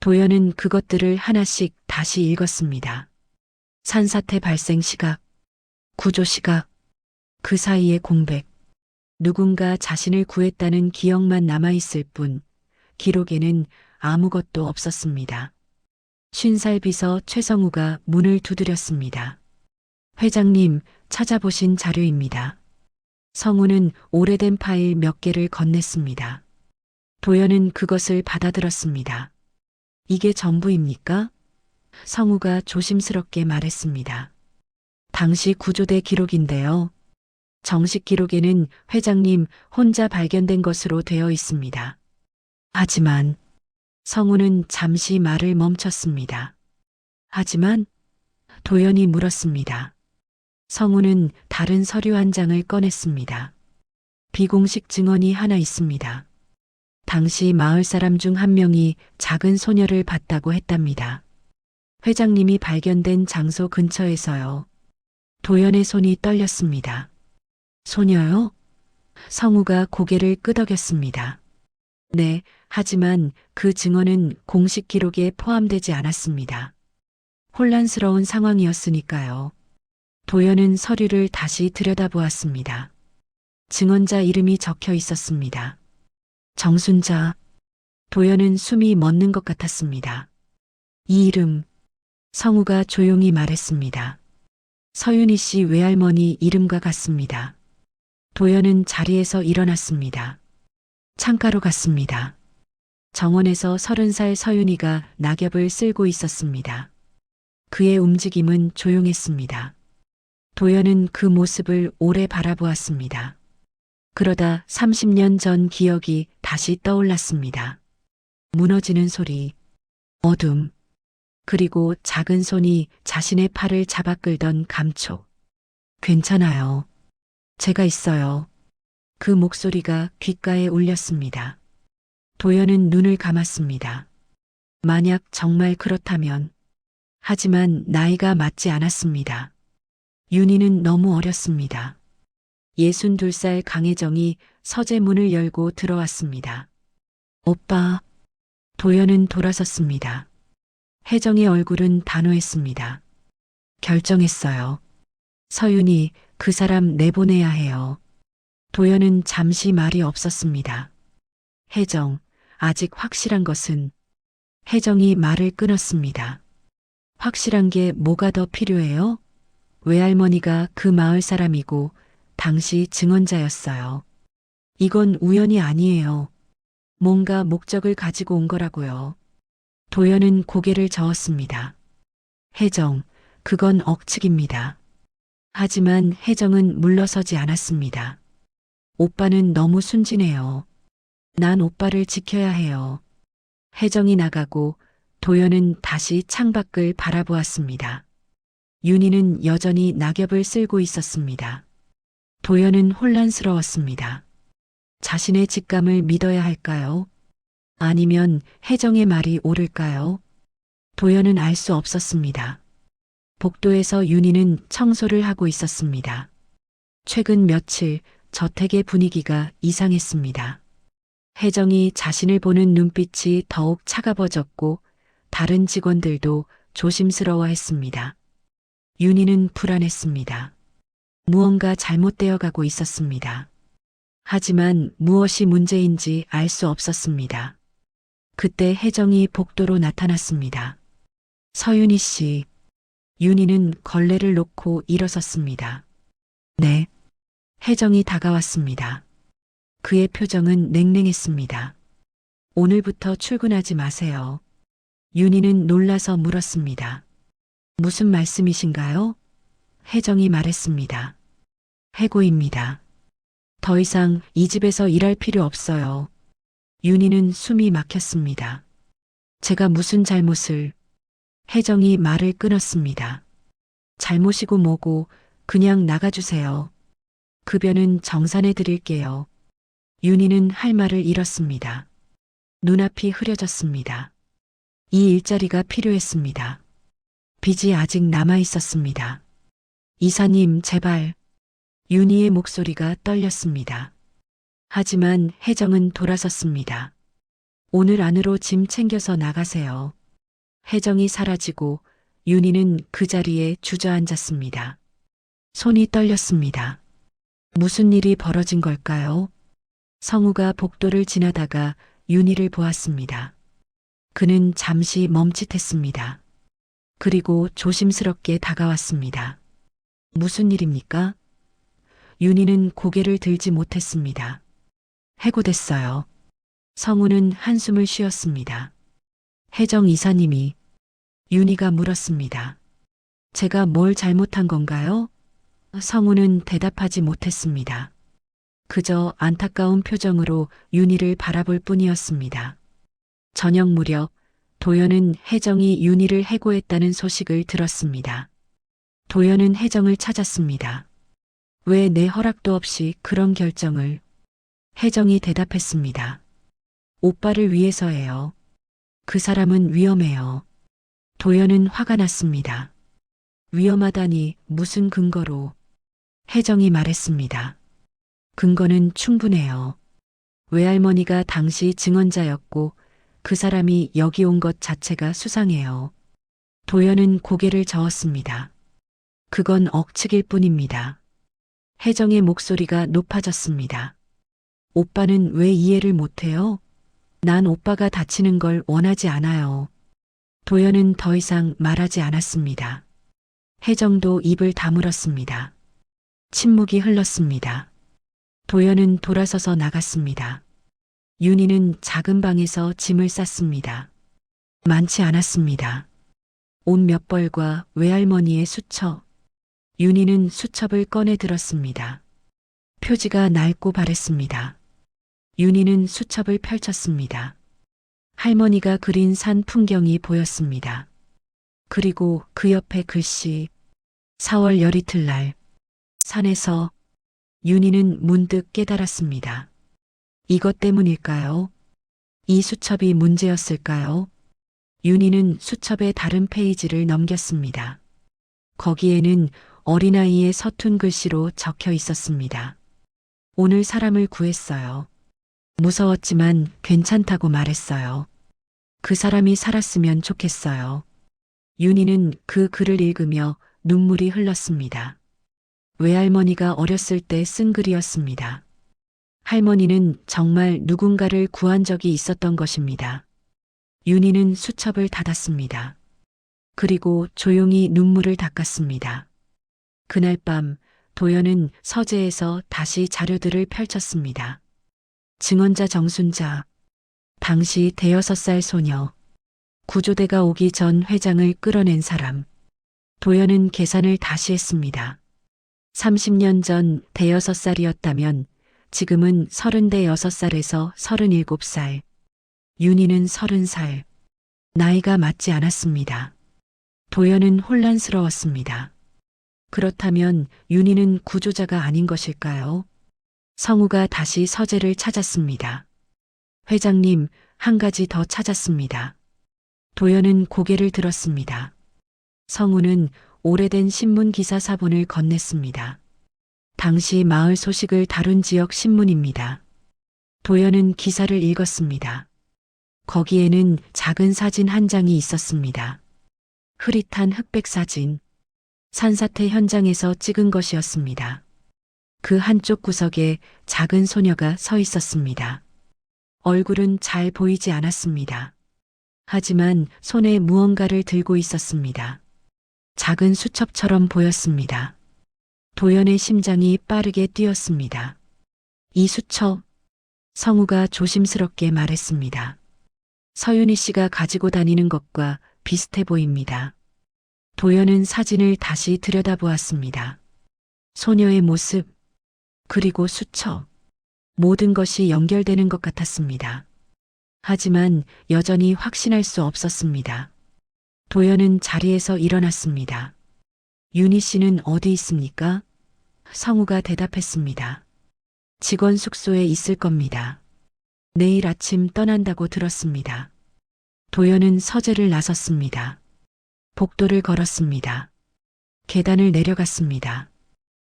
도연은 그것들을 하나씩 다시 읽었습니다. 산사태 발생 시각, 구조 시각, 그 사이의 공백. 누군가 자신을 구했다는 기억만 남아있을 뿐 기록에는 아무것도 없었습니다. 50살 비서 최성우가 문을 두드렸습니다. 회장님, 찾아보신 자료입니다. 성우는 오래된 파일 몇 개를 건넸습니다. 도연은 그것을 받아들었습니다. 이게 전부입니까? 성우가 조심스럽게 말했습니다. 당시 구조대 기록인데요. 정식 기록에는 회장님 혼자 발견된 것으로 되어 있습니다. 하지만 성우는 잠시 말을 멈췄습니다. 하지만 도연이 물었습니다. 성우는 다른 서류 한 장을 꺼냈습니다. 비공식 증언이 하나 있습니다. 당시 마을 사람 중 한 명이 작은 소녀를 봤다고 했답니다. 회장님이 발견된 장소 근처에서요. 도연의 손이 떨렸습니다. 소녀요? 성우가 고개를 끄덕였습니다. 네, 하지만 그 증언은 공식 기록에 포함되지 않았습니다. 혼란스러운 상황이었으니까요. 도연은 서류를 다시 들여다보았습니다. 증언자 이름이 적혀 있었습니다. 정순자. 도연은 숨이 멎는 것 같았습니다. 이 이름. 성우가 조용히 말했습니다. 서윤희 씨 외할머니 이름과 같습니다. 도연은 자리에서 일어났습니다. 창가로 갔습니다. 정원에서 30살 서윤희가 낙엽을 쓸고 있었습니다. 그의 움직임은 조용했습니다. 도연은 그 모습을 오래 바라보았습니다. 그러다 30년 전 기억이 다시 떠올랐습니다. 무너지는 소리, 어둠, 그리고 작은 손이 자신의 팔을 잡아 끌던 감촉. 괜찮아요. 제가 있어요. 그 목소리가 귓가에 울렸습니다. 도연은 눈을 감았습니다. 만약 정말 그렇다면. 하지만 나이가 맞지 않았습니다. 윤희는 너무 어렸습니다. 62살 강혜정이 서재문을 열고 들어왔습니다. 오빠. 도연은 돌아섰습니다. 혜정의 얼굴은 단호했습니다. 결정했어요. 서윤이 그 사람 내보내야 해요. 도연은 잠시 말이 없었습니다. 혜정, 아직 확실한 것은. 혜정이 말을 끊었습니다. 확실한 게 뭐가 더 필요해요? 외할머니가 그 마을 사람이고 당시 증언자였어요. 이건 우연이 아니에요. 뭔가 목적을 가지고 온 거라고요. 도연은 고개를 저었습니다. 혜정, 그건 억측입니다. 하지만 혜정은 물러서지 않았습니다. 오빠는 너무 순진해요. 난 오빠를 지켜야 해요. 혜정이 나가고 도연은 다시 창밖을 바라보았습니다. 윤희는 여전히 낙엽을 쓸고 있었습니다. 도연은 혼란스러웠습니다. 자신의 직감을 믿어야 할까요? 아니면 혜정의 말이 옳을까요? 도연은 알 수 없었습니다. 복도에서 윤희는 청소를 하고 있었습니다. 최근 며칠 저택의 분위기가 이상했습니다. 혜정이 자신을 보는 눈빛이 더욱 차가워졌고 다른 직원들도 조심스러워했습니다. 윤희는 불안했습니다. 무언가 잘못되어 가고 있었습니다. 하지만 무엇이 문제인지 알 수 없었습니다. 그때 혜정이 복도로 나타났습니다. 서윤희 씨. 윤희는 걸레를 놓고 일어섰습니다. 네. 혜정이 다가왔습니다. 그의 표정은 냉랭했습니다. 오늘부터 출근하지 마세요. 윤희는 놀라서 물었습니다. 무슨 말씀이신가요? 혜정이 말했습니다. 해고입니다. 더 이상 이 집에서 일할 필요 없어요. 윤희는 숨이 막혔습니다. 제가 무슨 잘못을... 혜정이 말을 끊었습니다. 잘못이고 뭐고 그냥 나가주세요. 급여는 정산해 드릴게요. 윤희는 할 말을 잃었습니다. 눈앞이 흐려졌습니다. 이 일자리가 필요했습니다. 빚이 아직 남아 있었습니다. 이사님, 제발. 윤희의 목소리가 떨렸습니다. 하지만 혜정은 돌아섰습니다. 오늘 안으로 짐 챙겨서 나가세요. 혜정이 사라지고 윤희는 그 자리에 주저앉았습니다. 손이 떨렸습니다. 무슨 일이 벌어진 걸까요? 성우가 복도를 지나다가 윤희를 보았습니다. 그는 잠시 멈칫했습니다. 그리고 조심스럽게 다가왔습니다. 무슨 일입니까? 윤희는 고개를 들지 못했습니다. 해고됐어요. 성우는 한숨을 쉬었습니다. 혜정 이사님이. 윤희가 물었습니다. 제가 뭘 잘못한 건가요? 성우는 대답하지 못했습니다. 그저 안타까운 표정으로 윤희를 바라볼 뿐이었습니다. 저녁 무렵 도연은 혜정이 윤희를 해고했다는 소식을 들었습니다. 도연은 혜정을 찾았습니다. 왜 내 허락도 없이 그런 결정을... 혜정이 대답했습니다. 오빠를 위해서예요. 그 사람은 위험해요. 도연은 화가 났습니다. 위험하다니 무슨 근거로? 혜정이 말했습니다. 근거는 충분해요. 외할머니가 당시 증언자였고 그 사람이 여기 온 것 자체가 수상해요. 도연은 고개를 저었습니다. 그건 억측일 뿐입니다. 혜정의 목소리가 높아졌습니다. 오빠는 왜 이해를 못해요? 난 오빠가 다치는 걸 원하지 않아요. 도연은 더 이상 말하지 않았습니다. 혜정도 입을 다물었습니다. 침묵이 흘렀습니다. 도연은 돌아서서 나갔습니다. 윤희는 작은 방에서 짐을 쌌습니다. 많지 않았습니다. 옷 몇 벌과 외할머니의 수첩. 윤희는 수첩을 꺼내 들었습니다. 표지가 낡고 바랬습니다. 윤희는 수첩을 펼쳤습니다. 할머니가 그린 산 풍경이 보였습니다. 그리고 그 옆에 글씨 4월 열이틀날 산에서. 윤희는 문득 깨달았습니다. 이것 때문일까요? 이 수첩이 문제였을까요? 윤희는 수첩의 다른 페이지를 넘겼습니다. 거기에는 어린아이의 서툰 글씨로 적혀 있었습니다. 오늘 사람을 구했어요. 무서웠지만 괜찮다고 말했어요. 그 사람이 살았으면 좋겠어요. 윤희는 그 글을 읽으며 눈물이 흘렀습니다. 외할머니가 어렸을 때 쓴 글이었습니다. 할머니는 정말 누군가를 구한 적이 있었던 것입니다. 윤희는 수첩을 닫았습니다. 그리고 조용히 눈물을 닦았습니다. 그날 밤 도연은 서재에서 다시 자료들을 펼쳤습니다. 증언자 정순자, 당시 5살 소녀, 구조대가 오기 전 회장을 끌어낸 사람. 도연은 계산을 다시 했습니다. 30년 전 6살이었다면 지금은 36살에서 37살. 윤희는 30살. 나이가 맞지 않았습니다. 도연은 혼란스러웠습니다. 그렇다면 윤희는 구조자가 아닌 것일까요? 성우가 다시 서재를 찾았습니다. 회장님, 한 가지 더 찾았습니다. 도연은 고개를 들었습니다. 성우는 오래된 신문 기사 사본을 건넸습니다. 당시 마을 소식을 다룬 지역 신문입니다. 도연은 기사를 읽었습니다. 거기에는 작은 사진 한 장이 있었습니다. 흐릿한 흑백 사진. 산사태 현장에서 찍은 것이었습니다. 그 한쪽 구석에 작은 소녀가 서 있었습니다. 얼굴은 잘 보이지 않았습니다. 하지만 손에 무언가를 들고 있었습니다. 작은 수첩처럼 보였습니다. 도연의 심장이 빠르게 뛰었습니다. 이 수첩, 성우가 조심스럽게 말했습니다. 서윤희 씨가 가지고 다니는 것과 비슷해 보입니다. 도연은 사진을 다시 들여다보았습니다. 소녀의 모습, 그리고 수첩, 모든 것이 연결되는 것 같았습니다. 하지만 여전히 확신할 수 없었습니다. 도연은 자리에서 일어났습니다. 윤희 씨는 어디 있습니까? 성우가 대답했습니다. 직원 숙소에 있을 겁니다. 내일 아침 떠난다고 들었습니다. 도연은 서재를 나섰습니다. 복도를 걸었습니다. 계단을 내려갔습니다.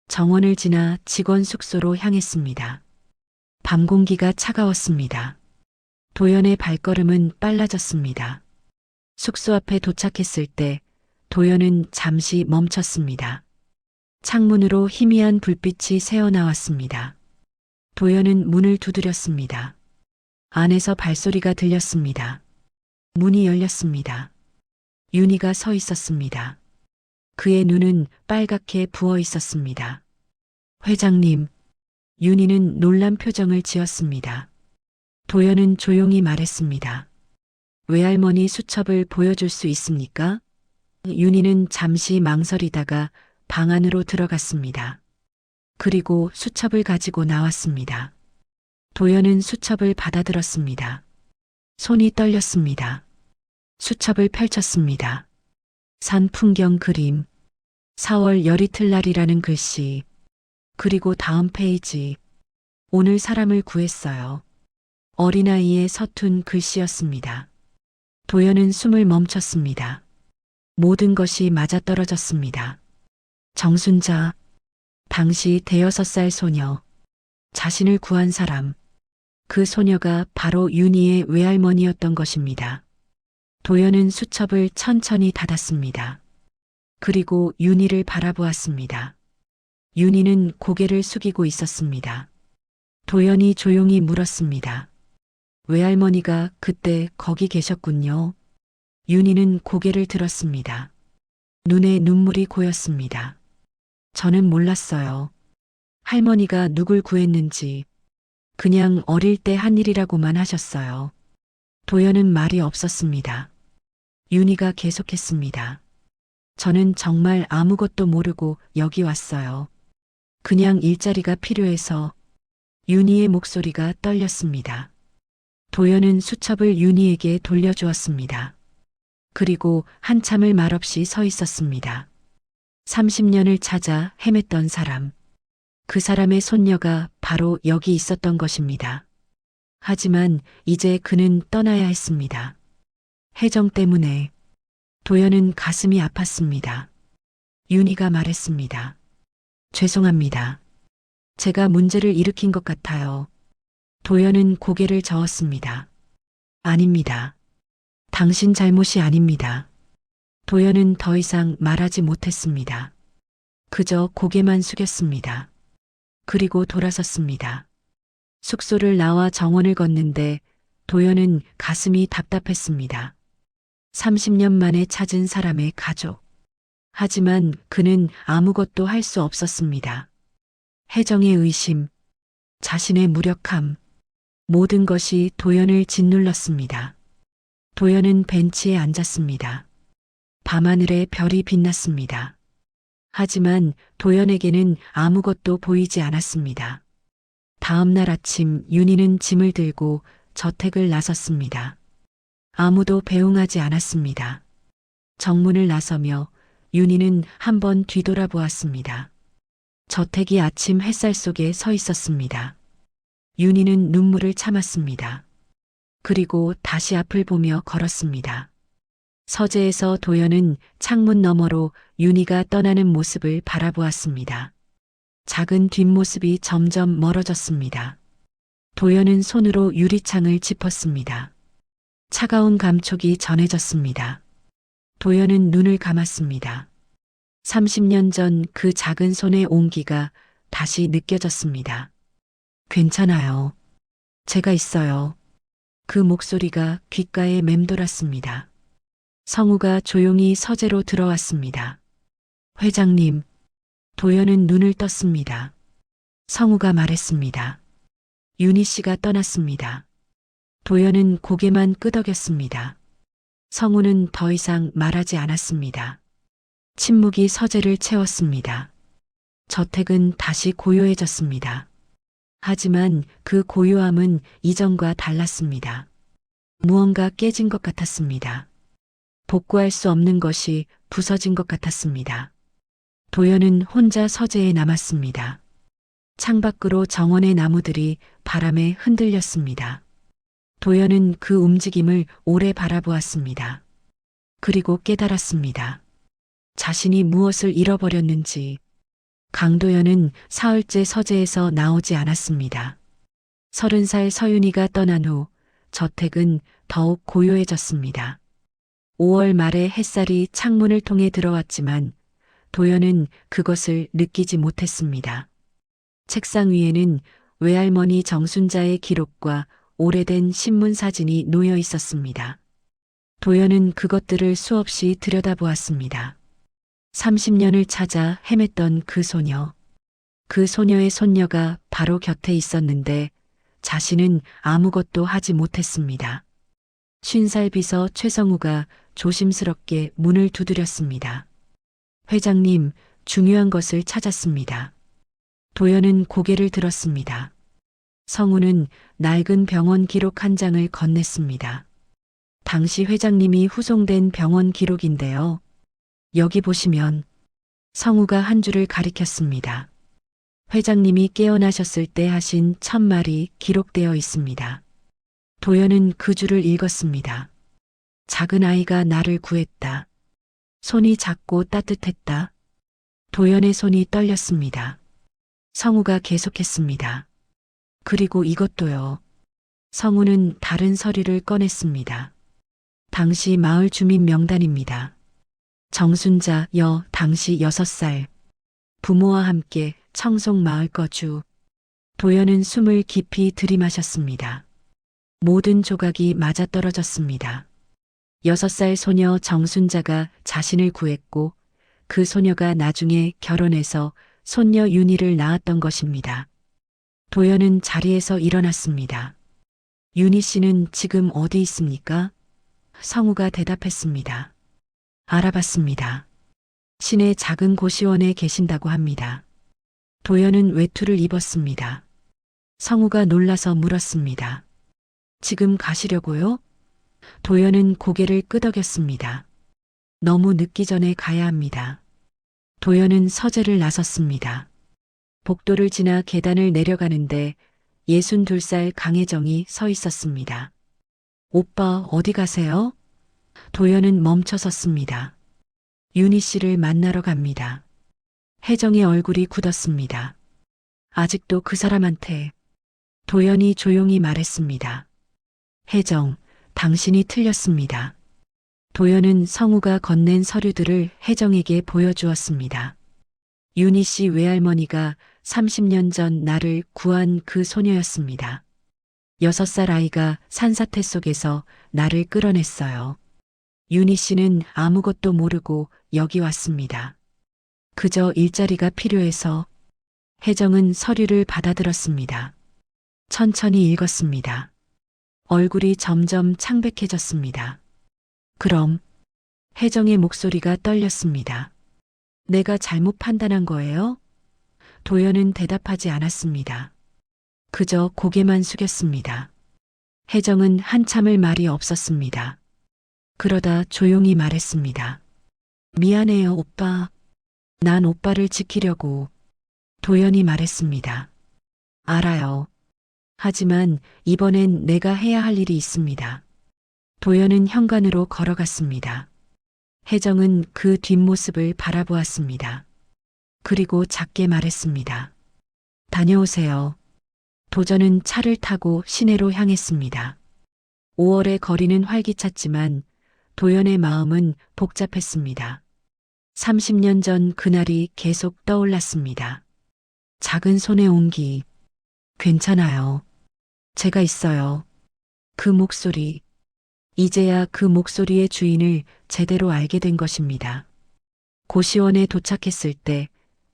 정원을 지나 직원 숙소로 향했습니다. 밤 공기가 차가웠습니다. 도연의 발걸음은 빨라졌습니다. 숙소 앞에 도착했을 때 도연은 잠시 멈췄습니다. 창문으로 희미한 불빛이 새어나왔습니다. 도연은 문을 두드렸습니다. 안에서 발소리가 들렸습니다. 문이 열렸습니다. 윤희가 서 있었습니다. 그의 눈은 빨갛게 부어 있었습니다. 회장님, 윤희는 놀란 표정을 지었습니다. 도연은 조용히 말했습니다. 외할머니 수첩을 보여줄 수 있습니까? 윤희는 잠시 망설이다가 방 안으로 들어갔습니다. 그리고 수첩을 가지고 나왔습니다. 도연은 수첩을 받아들었습니다. 손이 떨렸습니다. 수첩을 펼쳤습니다. 산 풍경 그림, 4월 열이틀날이라는 글씨, 그리고 다음 페이지, 오늘 사람을 구했어요. 어린아이의 서툰 글씨였습니다. 도연은 숨을 멈췄습니다. 모든 것이 맞아떨어졌습니다. 정순자, 당시 5살 소녀, 자신을 구한 사람, 그 소녀가 바로 윤희의 외할머니였던 것입니다. 도연은 수첩을 천천히 닫았습니다. 그리고 윤희를 바라보았습니다. 윤희는 고개를 숙이고 있었습니다. 도연이 조용히 물었습니다. 외할머니가 그때 거기 계셨군요. 윤희는 고개를 들었습니다. 눈에 눈물이 고였습니다. 저는 몰랐어요. 할머니가 누굴 구했는지 그냥 어릴 때 한 일이라고만 하셨어요. 도연은 말이 없었습니다. 윤희가 계속했습니다. 저는 정말 아무것도 모르고 여기 왔어요. 그냥 일자리가 필요해서. 윤희의 목소리가 떨렸습니다. 도연은 수첩을 윤희에게 돌려주었습니다. 그리고 한참을 말없이 서 있었습니다. 30년을 찾아 헤맸던 사람. 그 사람의 손녀가 바로 여기 있었던 것입니다. 하지만 이제 그는 떠나야 했습니다. 혜정 때문에. 도연은 가슴이 아팠습니다. 윤희가 말했습니다. 죄송합니다. 제가 문제를 일으킨 것 같아요. 도연은 고개를 저었습니다. 아닙니다. 당신 잘못이 아닙니다. 도연은 더 이상 말하지 못했습니다. 그저 고개만 숙였습니다. 그리고 돌아섰습니다. 숙소를 나와 정원을 걷는데 도연은 가슴이 답답했습니다. 30년 만에 찾은 사람의 가족. 하지만 그는 아무것도 할 수 없었습니다. 혜정의 의심, 자신의 무력함, 모든 것이 도연을 짓눌렀습니다. 도연은 벤치에 앉았습니다. 밤하늘에 별이 빛났습니다. 하지만 도연에게는 아무것도 보이지 않았습니다. 다음 날 아침 윤희는 짐을 들고 저택을 나섰습니다. 아무도 배웅하지 않았습니다. 정문을 나서며 윤희는 한번 뒤돌아보았습니다. 저택이 아침 햇살 속에 서 있었습니다. 윤희는 눈물을 참았습니다. 그리고 다시 앞을 보며 걸었습니다. 서재에서 도연은 창문 너머로 윤희가 떠나는 모습을 바라보았습니다. 작은 뒷모습이 점점 멀어졌습니다. 도연은 손으로 유리창을 짚었습니다. 차가운 감촉이 전해졌습니다. 도연은 눈을 감았습니다. 30년 전 그 작은 손의 온기가 다시 느껴졌습니다. 괜찮아요. 제가 있어요. 그 목소리가 귓가에 맴돌았습니다. 성우가 조용히 서재로 들어왔습니다. 회장님. 도연은 눈을 떴습니다. 성우가 말했습니다. 윤희 씨가 떠났습니다. 도연은 고개만 끄덕였습니다. 성우는 더 이상 말하지 않았습니다. 침묵이 서재를 채웠습니다. 저택은 다시 고요해졌습니다. 하지만 그 고요함은 이전과 달랐습니다. 무언가 깨진 것 같았습니다. 복구할 수 없는 것이 부서진 것 같았습니다. 도연은 혼자 서재에 남았습니다. 창밖으로 정원의 나무들이 바람에 흔들렸습니다. 도연은 그 움직임을 오래 바라보았습니다. 그리고 깨달았습니다. 자신이 무엇을 잃어버렸는지. 강도연은 사흘째 서재에서 나오지 않았습니다. 30살 서윤이가 떠난 후 저택은 더욱 고요해졌습니다. 5월 말에 햇살이 창문을 통해 들어왔지만 도연은 그것을 느끼지 못했습니다. 책상 위에는 외할머니 정순자의 기록과 오래된 신문 사진이 놓여 있었습니다. 도연은 그것들을 수없이 들여다보았습니다. 30년을 찾아 헤맸던 그 소녀. 그 소녀의 손녀가 바로 곁에 있었는데 자신은 아무것도 하지 못했습니다. 50살 비서 최성우가 조심스럽게 문을 두드렸습니다. 회장님, 중요한 것을 찾았습니다. 도연은 고개를 들었습니다. 성우는 낡은 병원 기록 한 장을 건넸습니다. 당시 회장님이 후송된 병원 기록인데요. 여기 보시면. 성우가 한 줄을 가리켰습니다. 회장님이 깨어나셨을 때 하신 첫 말이 기록되어 있습니다. 도연은 그 줄을 읽었습니다. 작은 아이가 나를 구했다. 손이 작고 따뜻했다. 도연의 손이 떨렸습니다. 성우가 계속했습니다. 그리고 이것도요. 성우는 다른 서류를 꺼냈습니다. 당시 마을 주민 명단입니다. 정순자 여 당시 6살. 부모와 함께 청송 마을 거주. 도연은 숨을 깊이 들이마셨습니다. 모든 조각이 맞아떨어졌습니다. 6살 소녀 정순자가 자신을 구했고 그 소녀가 나중에 결혼해서 손녀 윤희를 낳았던 것입니다. 도연은 자리에서 일어났습니다. 윤희 씨는 지금 어디 있습니까? 성우가 대답했습니다. 알아봤습니다. 시내 작은 고시원에 계신다고 합니다. 도연은 외투를 입었습니다. 성우가 놀라서 물었습니다. 지금 가시려고요? 도연은 고개를 끄덕였습니다. 너무 늦기 전에 가야 합니다. 도연은 서재를 나섰습니다. 복도를 지나 계단을 내려가는데 62살 강혜정이 서 있었습니다. 오빠 어디 가세요? 도연은 멈춰 섰습니다. 윤희 씨를 만나러 갑니다. 혜정의 얼굴이 굳었습니다. 아직도 그 사람한테. 도연이 조용히 말했습니다. 혜정, 당신이 틀렸습니다. 도연은 성우가 건넨 서류들을 혜정에게 보여주었습니다. 윤희 씨 외할머니가 30년 전 나를 구한 그 소녀였습니다. 6살 아이가 산사태 속에서 나를 끌어냈어요. 윤희 씨는 아무것도 모르고 여기 왔습니다. 그저 일자리가 필요해서. 혜정은 서류를 받아들었습니다. 천천히 읽었습니다. 얼굴이 점점 창백해졌습니다. 그럼 혜정의 목소리가 떨렸습니다. 내가 잘못 판단한 거예요? 도연은 대답하지 않았습니다. 그저 고개만 숙였습니다. 혜정은 한참을 말이 없었습니다. 그러다 조용히 말했습니다. 미안해요, 오빠. 난 오빠를 지키려고. 도연이 말했습니다. 알아요. 하지만 이번엔 내가 해야 할 일이 있습니다. 도연은 현관으로 걸어갔습니다. 혜정은 그 뒷모습을 바라보았습니다. 그리고 작게 말했습니다. 다녀오세요. 도전은 차를 타고 시내로 향했습니다. 5월의 거리는 활기찼지만 도연의 마음은 복잡했습니다. 30년 전 그날이 계속 떠올랐습니다. 작은 손의 온기. 괜찮아요. 제가 있어요. 그 목소리. 이제야 그 목소리의 주인을 제대로 알게 된 것입니다. 고시원에 도착했을 때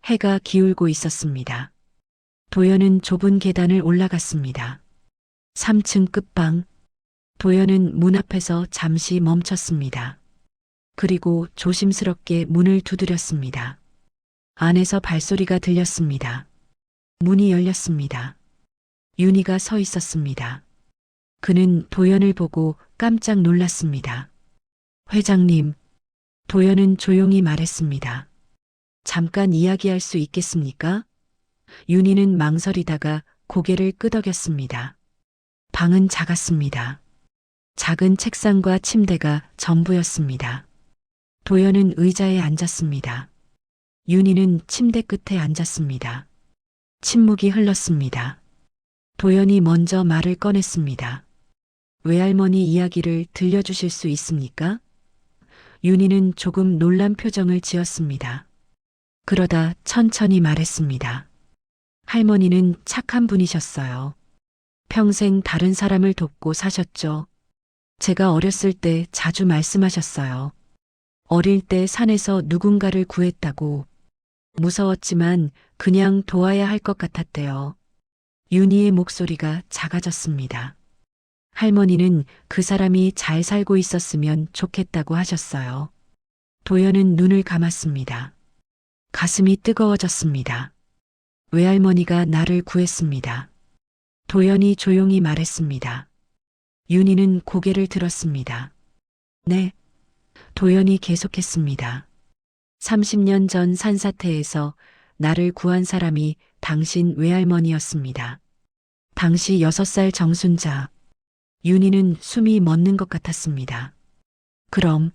해가 기울고 있었습니다. 도연은 좁은 계단을 올라갔습니다. 3층 끝방. 도연은 문 앞에서 잠시 멈췄습니다. 그리고 조심스럽게 문을 두드렸습니다. 안에서 발소리가 들렸습니다. 문이 열렸습니다. 윤희가 서 있었습니다. 그는 도연을 보고 깜짝 놀랐습니다. 회장님, 도연은 조용히 말했습니다. 잠깐 이야기할 수 있겠습니까? 윤희는 망설이다가 고개를 끄덕였습니다. 방은 작았습니다. 작은 책상과 침대가 전부였습니다. 도연은 의자에 앉았습니다. 윤희는 침대 끝에 앉았습니다. 침묵이 흘렀습니다. 도연이 먼저 말을 꺼냈습니다. 외할머니 이야기를 들려주실 수 있습니까? 윤희는 조금 놀란 표정을 지었습니다. 그러다 천천히 말했습니다. 할머니는 착한 분이셨어요. 평생 다른 사람을 돕고 사셨죠. 제가 어렸을 때 자주 말씀하셨어요. 어릴 때 산에서 누군가를 구했다고. 무서웠지만 그냥 도와야 할 것 같았대요. 윤희의 목소리가 작아졌습니다. 할머니는 그 사람이 잘 살고 있었으면 좋겠다고 하셨어요. 도연은 눈을 감았습니다. 가슴이 뜨거워졌습니다. 외할머니가 나를 구했습니다. 도연이 조용히 말했습니다. 윤희는 고개를 들었습니다. 네. 도연이 계속했습니다. 30년 전 산사태에서 나를 구한 사람이 당신 외할머니였습니다. 당시 6살 정순자. 윤희는 숨이 멎는 것 같았습니다. 그럼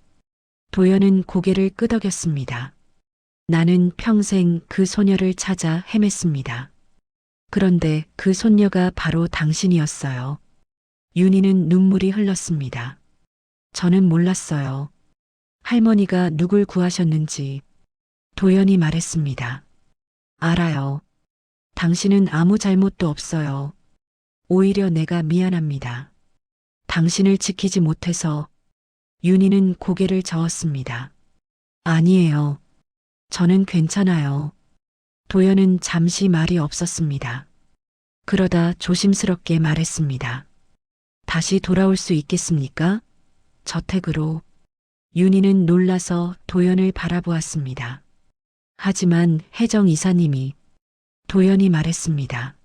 도연은 고개를 끄덕였습니다. 나는 평생 그 소녀를 찾아 헤맸습니다. 그런데 그 손녀가 바로 당신이었어요. 윤희는 눈물이 흘렀습니다. 저는 몰랐어요. 할머니가 누굴 구하셨는지. 도연이 말했습니다. 알아요. 당신은 아무 잘못도 없어요. 오히려 내가 미안합니다. 당신을 지키지 못해서. 윤희는 고개를 저었습니다. 아니에요. 저는 괜찮아요. 도연은 잠시 말이 없었습니다. 그러다 조심스럽게 말했습니다. 다시 돌아올 수 있겠습니까? 저택으로. 윤희는 놀라서 도연을 바라보았습니다. 하지만 혜정 이사님이 도연이 말했습니다.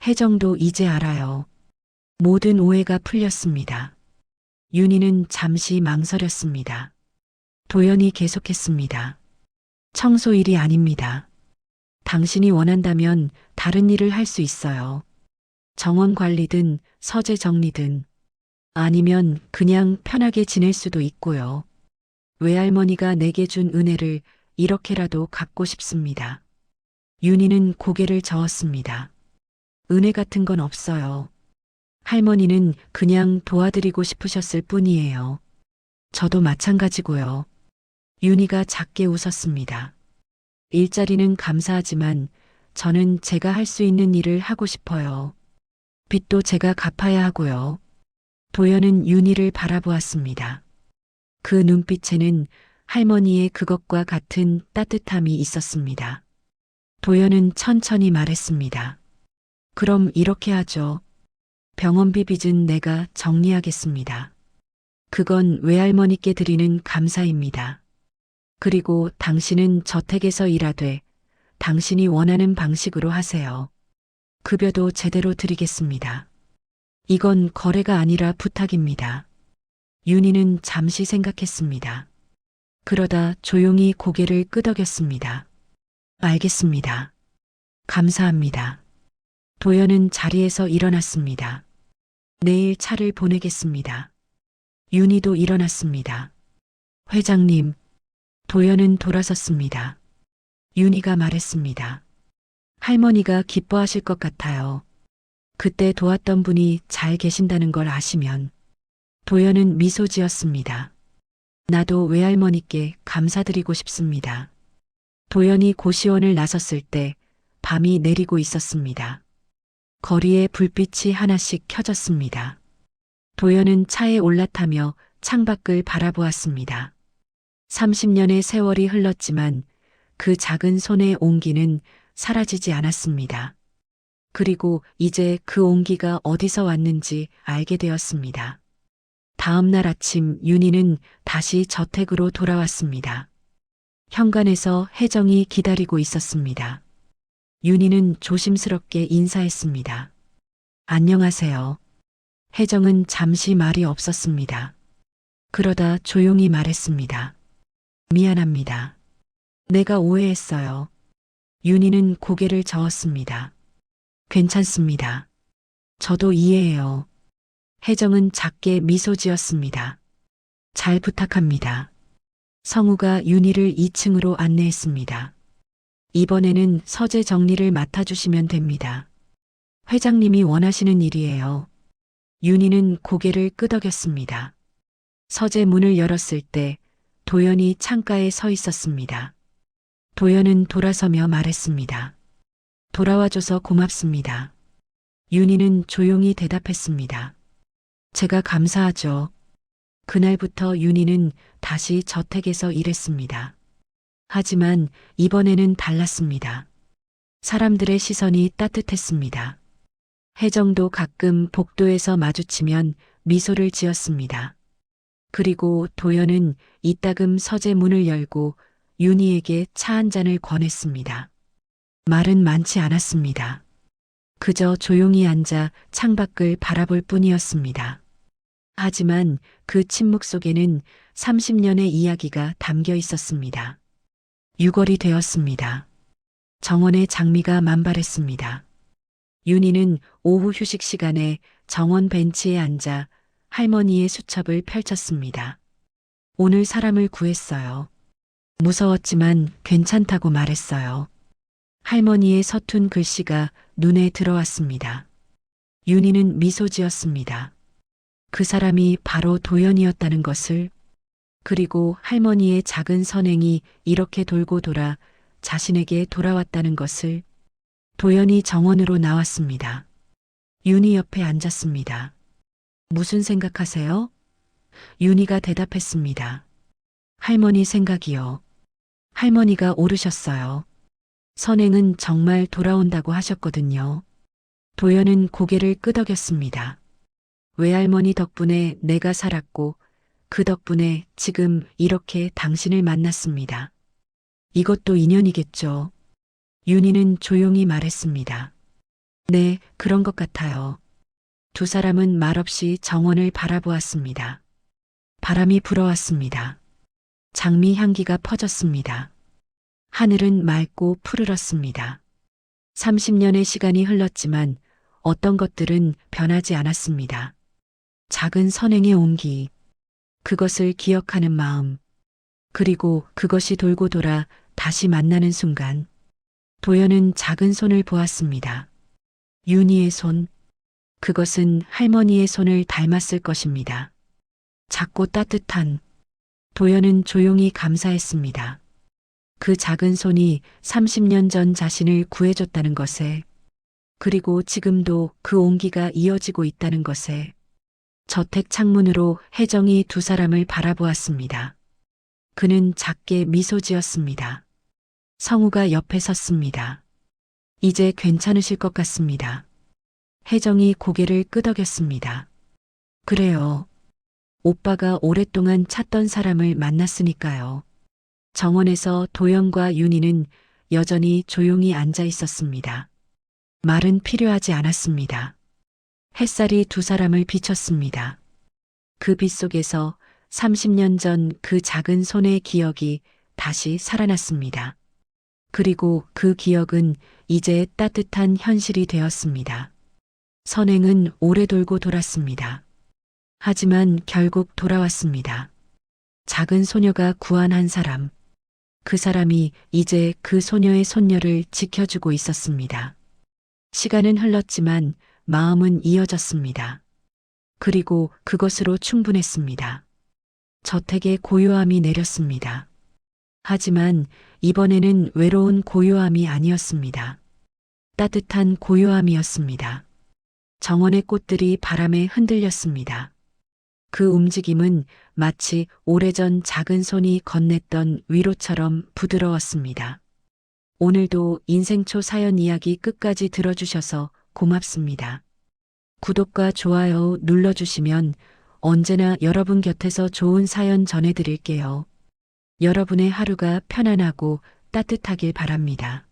혜정도 이제 알아요. 모든 오해가 풀렸습니다. 윤희는 잠시 망설였습니다. 도연이 계속했습니다. 청소 일이 아닙니다. 당신이 원한다면 다른 일을 할 수 있어요. 정원 관리든 서재 정리든 아니면 그냥 편하게 지낼 수도 있고요. 외할머니가 내게 준 은혜를 이렇게라도 갚고 싶습니다. 윤희는 고개를 저었습니다. 은혜 같은 건 없어요. 할머니는 그냥 도와드리고 싶으셨을 뿐이에요. 저도 마찬가지고요. 윤희가 작게 웃었습니다. 일자리는 감사하지만 저는 제가 할 수 있는 일을 하고 싶어요. 빚도 제가 갚아야 하고요. 도연은 윤희를 바라보았습니다. 그 눈빛에는 할머니의 그것과 같은 따뜻함이 있었습니다. 도연은 천천히 말했습니다. 그럼 이렇게 하죠. 병원비 빚은 내가 정리하겠습니다. 그건 외할머니께 드리는 감사입니다. 그리고 당신은 저택에서 일하되 당신이 원하는 방식으로 하세요. 급여도 제대로 드리겠습니다. 이건 거래가 아니라 부탁입니다. 윤희는 잠시 생각했습니다. 그러다 조용히 고개를 끄덕였습니다. 알겠습니다. 감사합니다. 도연은 자리에서 일어났습니다. 내일 차를 보내겠습니다. 윤희도 일어났습니다. 회장님, 도연은 돌아섰습니다. 윤희가 말했습니다. 할머니가 기뻐하실 것 같아요. 그때 도왔던 분이 잘 계신다는 걸 아시면. 도연은 미소 지었습니다. 나도 외할머니께 감사드리고 싶습니다. 도연이 고시원을 나섰을 때 밤이 내리고 있었습니다. 거리에 불빛이 하나씩 켜졌습니다. 도연은 차에 올라타며 창밖을 바라보았습니다. 30년의 세월이 흘렀지만 그 작은 손의 온기는 사라지지 않았습니다. 그리고 이제 그 온기가 어디서 왔는지 알게 되었습니다. 다음 날 아침 윤희는 다시 저택으로 돌아왔습니다. 현관에서 혜정이 기다리고 있었습니다. 윤희는 조심스럽게 인사했습니다. 안녕하세요. 혜정은 잠시 말이 없었습니다. 그러다 조용히 말했습니다. 미안합니다. 내가 오해했어요. 윤희는 고개를 저었습니다. 괜찮습니다. 저도 이해해요. 혜정은 작게 미소 지었습니다. 잘 부탁합니다. 성우가 윤희를 2층으로 안내했습니다. 이번에는 서재 정리를 맡아주시면 됩니다. 회장님이 원하시는 일이에요. 윤희는 고개를 끄덕였습니다. 서재 문을 열었을 때 도연이 창가에 서 있었습니다. 도연은 돌아서며 말했습니다. 돌아와줘서 고맙습니다. 윤희는 조용히 대답했습니다. 제가 감사하죠. 그날부터 윤희는 다시 저택에서 일했습니다. 하지만 이번에는 달랐습니다. 사람들의 시선이 따뜻했습니다. 혜정도 가끔 복도에서 마주치면 미소를 지었습니다. 그리고 도연은 이따금 서재 문을 열고 윤희에게 차 한 잔을 권했습니다. 말은 많지 않았습니다. 그저 조용히 앉아 창밖을 바라볼 뿐이었습니다. 하지만 그 침묵 속에는 30년의 이야기가 담겨 있었습니다. 6월이 되었습니다. 정원의 장미가 만발했습니다. 윤희는 오후 휴식 시간에 정원 벤치에 앉아 할머니의 수첩을 펼쳤습니다. 오늘 사람을 구했어요. 무서웠지만 괜찮다고 말했어요. 할머니의 서툰 글씨가 눈에 들어왔습니다. 윤희는 미소 지었습니다. 그 사람이 바로 도연이었다는 것을, 그리고 할머니의 작은 선행이 이렇게 돌고 돌아 자신에게 돌아왔다는 것을. 도연이 정원으로 나왔습니다. 윤희 옆에 앉았습니다. 무슨 생각하세요? 윤희가 대답했습니다. 할머니 생각이요. 할머니가 오르셨어요. 선행은 정말 돌아온다고 하셨거든요. 도연은 고개를 끄덕였습니다. 외할머니 덕분에 내가 살았고 그 덕분에 지금 이렇게 당신을 만났습니다. 이것도 인연이겠죠. 윤희는 조용히 말했습니다. 네, 그런 것 같아요. 두 사람은 말없이 정원을 바라보았습니다. 바람이 불어왔습니다. 장미 향기가 퍼졌습니다. 하늘은 맑고 푸르렀습니다. 30년의 시간이 흘렀지만 어떤 것들은 변하지 않았습니다. 작은 선행의 온기, 그것을 기억하는 마음, 그리고 그것이 돌고 돌아 다시 만나는 순간, 도연은 작은 손을 보았습니다. 윤희의 손, 그것은 할머니의 손을 닮았을 것입니다. 작고 따뜻한, 도연은 조용히 감사했습니다. 그 작은 손이 30년 전 자신을 구해줬다는 것에, 그리고 지금도 그 온기가 이어지고 있다는 것에, 저택 창문으로 혜정이 두 사람을 바라보았습니다. 그는 작게 미소 지었습니다. 성우가 옆에 섰습니다. 이제 괜찮으실 것 같습니다. 혜정이 고개를 끄덕였습니다. 그래요. 오빠가 오랫동안 찾던 사람을 만났으니까요. 정원에서 도연과 윤희는 여전히 조용히 앉아 있었습니다. 말은 필요하지 않았습니다. 햇살이 두 사람을 비췄습니다. 그 빛 속에서 30년 전 그 작은 손의 기억이 다시 살아났습니다. 그리고 그 기억은 이제 따뜻한 현실이 되었습니다. 선행은 오래 돌고 돌았습니다. 하지만 결국 돌아왔습니다. 작은 소녀가 구한 한 사람. 그 사람이 이제 그 소녀의 손녀를 지켜주고 있었습니다. 시간은 흘렀지만 마음은 이어졌습니다. 그리고 그것으로 충분했습니다. 저택에 고요함이 내렸습니다. 하지만 이번에는 외로운 고요함이 아니었습니다. 따뜻한 고요함이었습니다. 정원의 꽃들이 바람에 흔들렸습니다. 그 움직임은 마치 오래전 작은 손이 건넸던 위로처럼 부드러웠습니다. 오늘도 인생초 사연 이야기 끝까지 들어주셔서 고맙습니다. 구독과 좋아요 눌러주시면 언제나 여러분 곁에서 좋은 사연 전해드릴게요. 여러분의 하루가 편안하고 따뜻하길 바랍니다.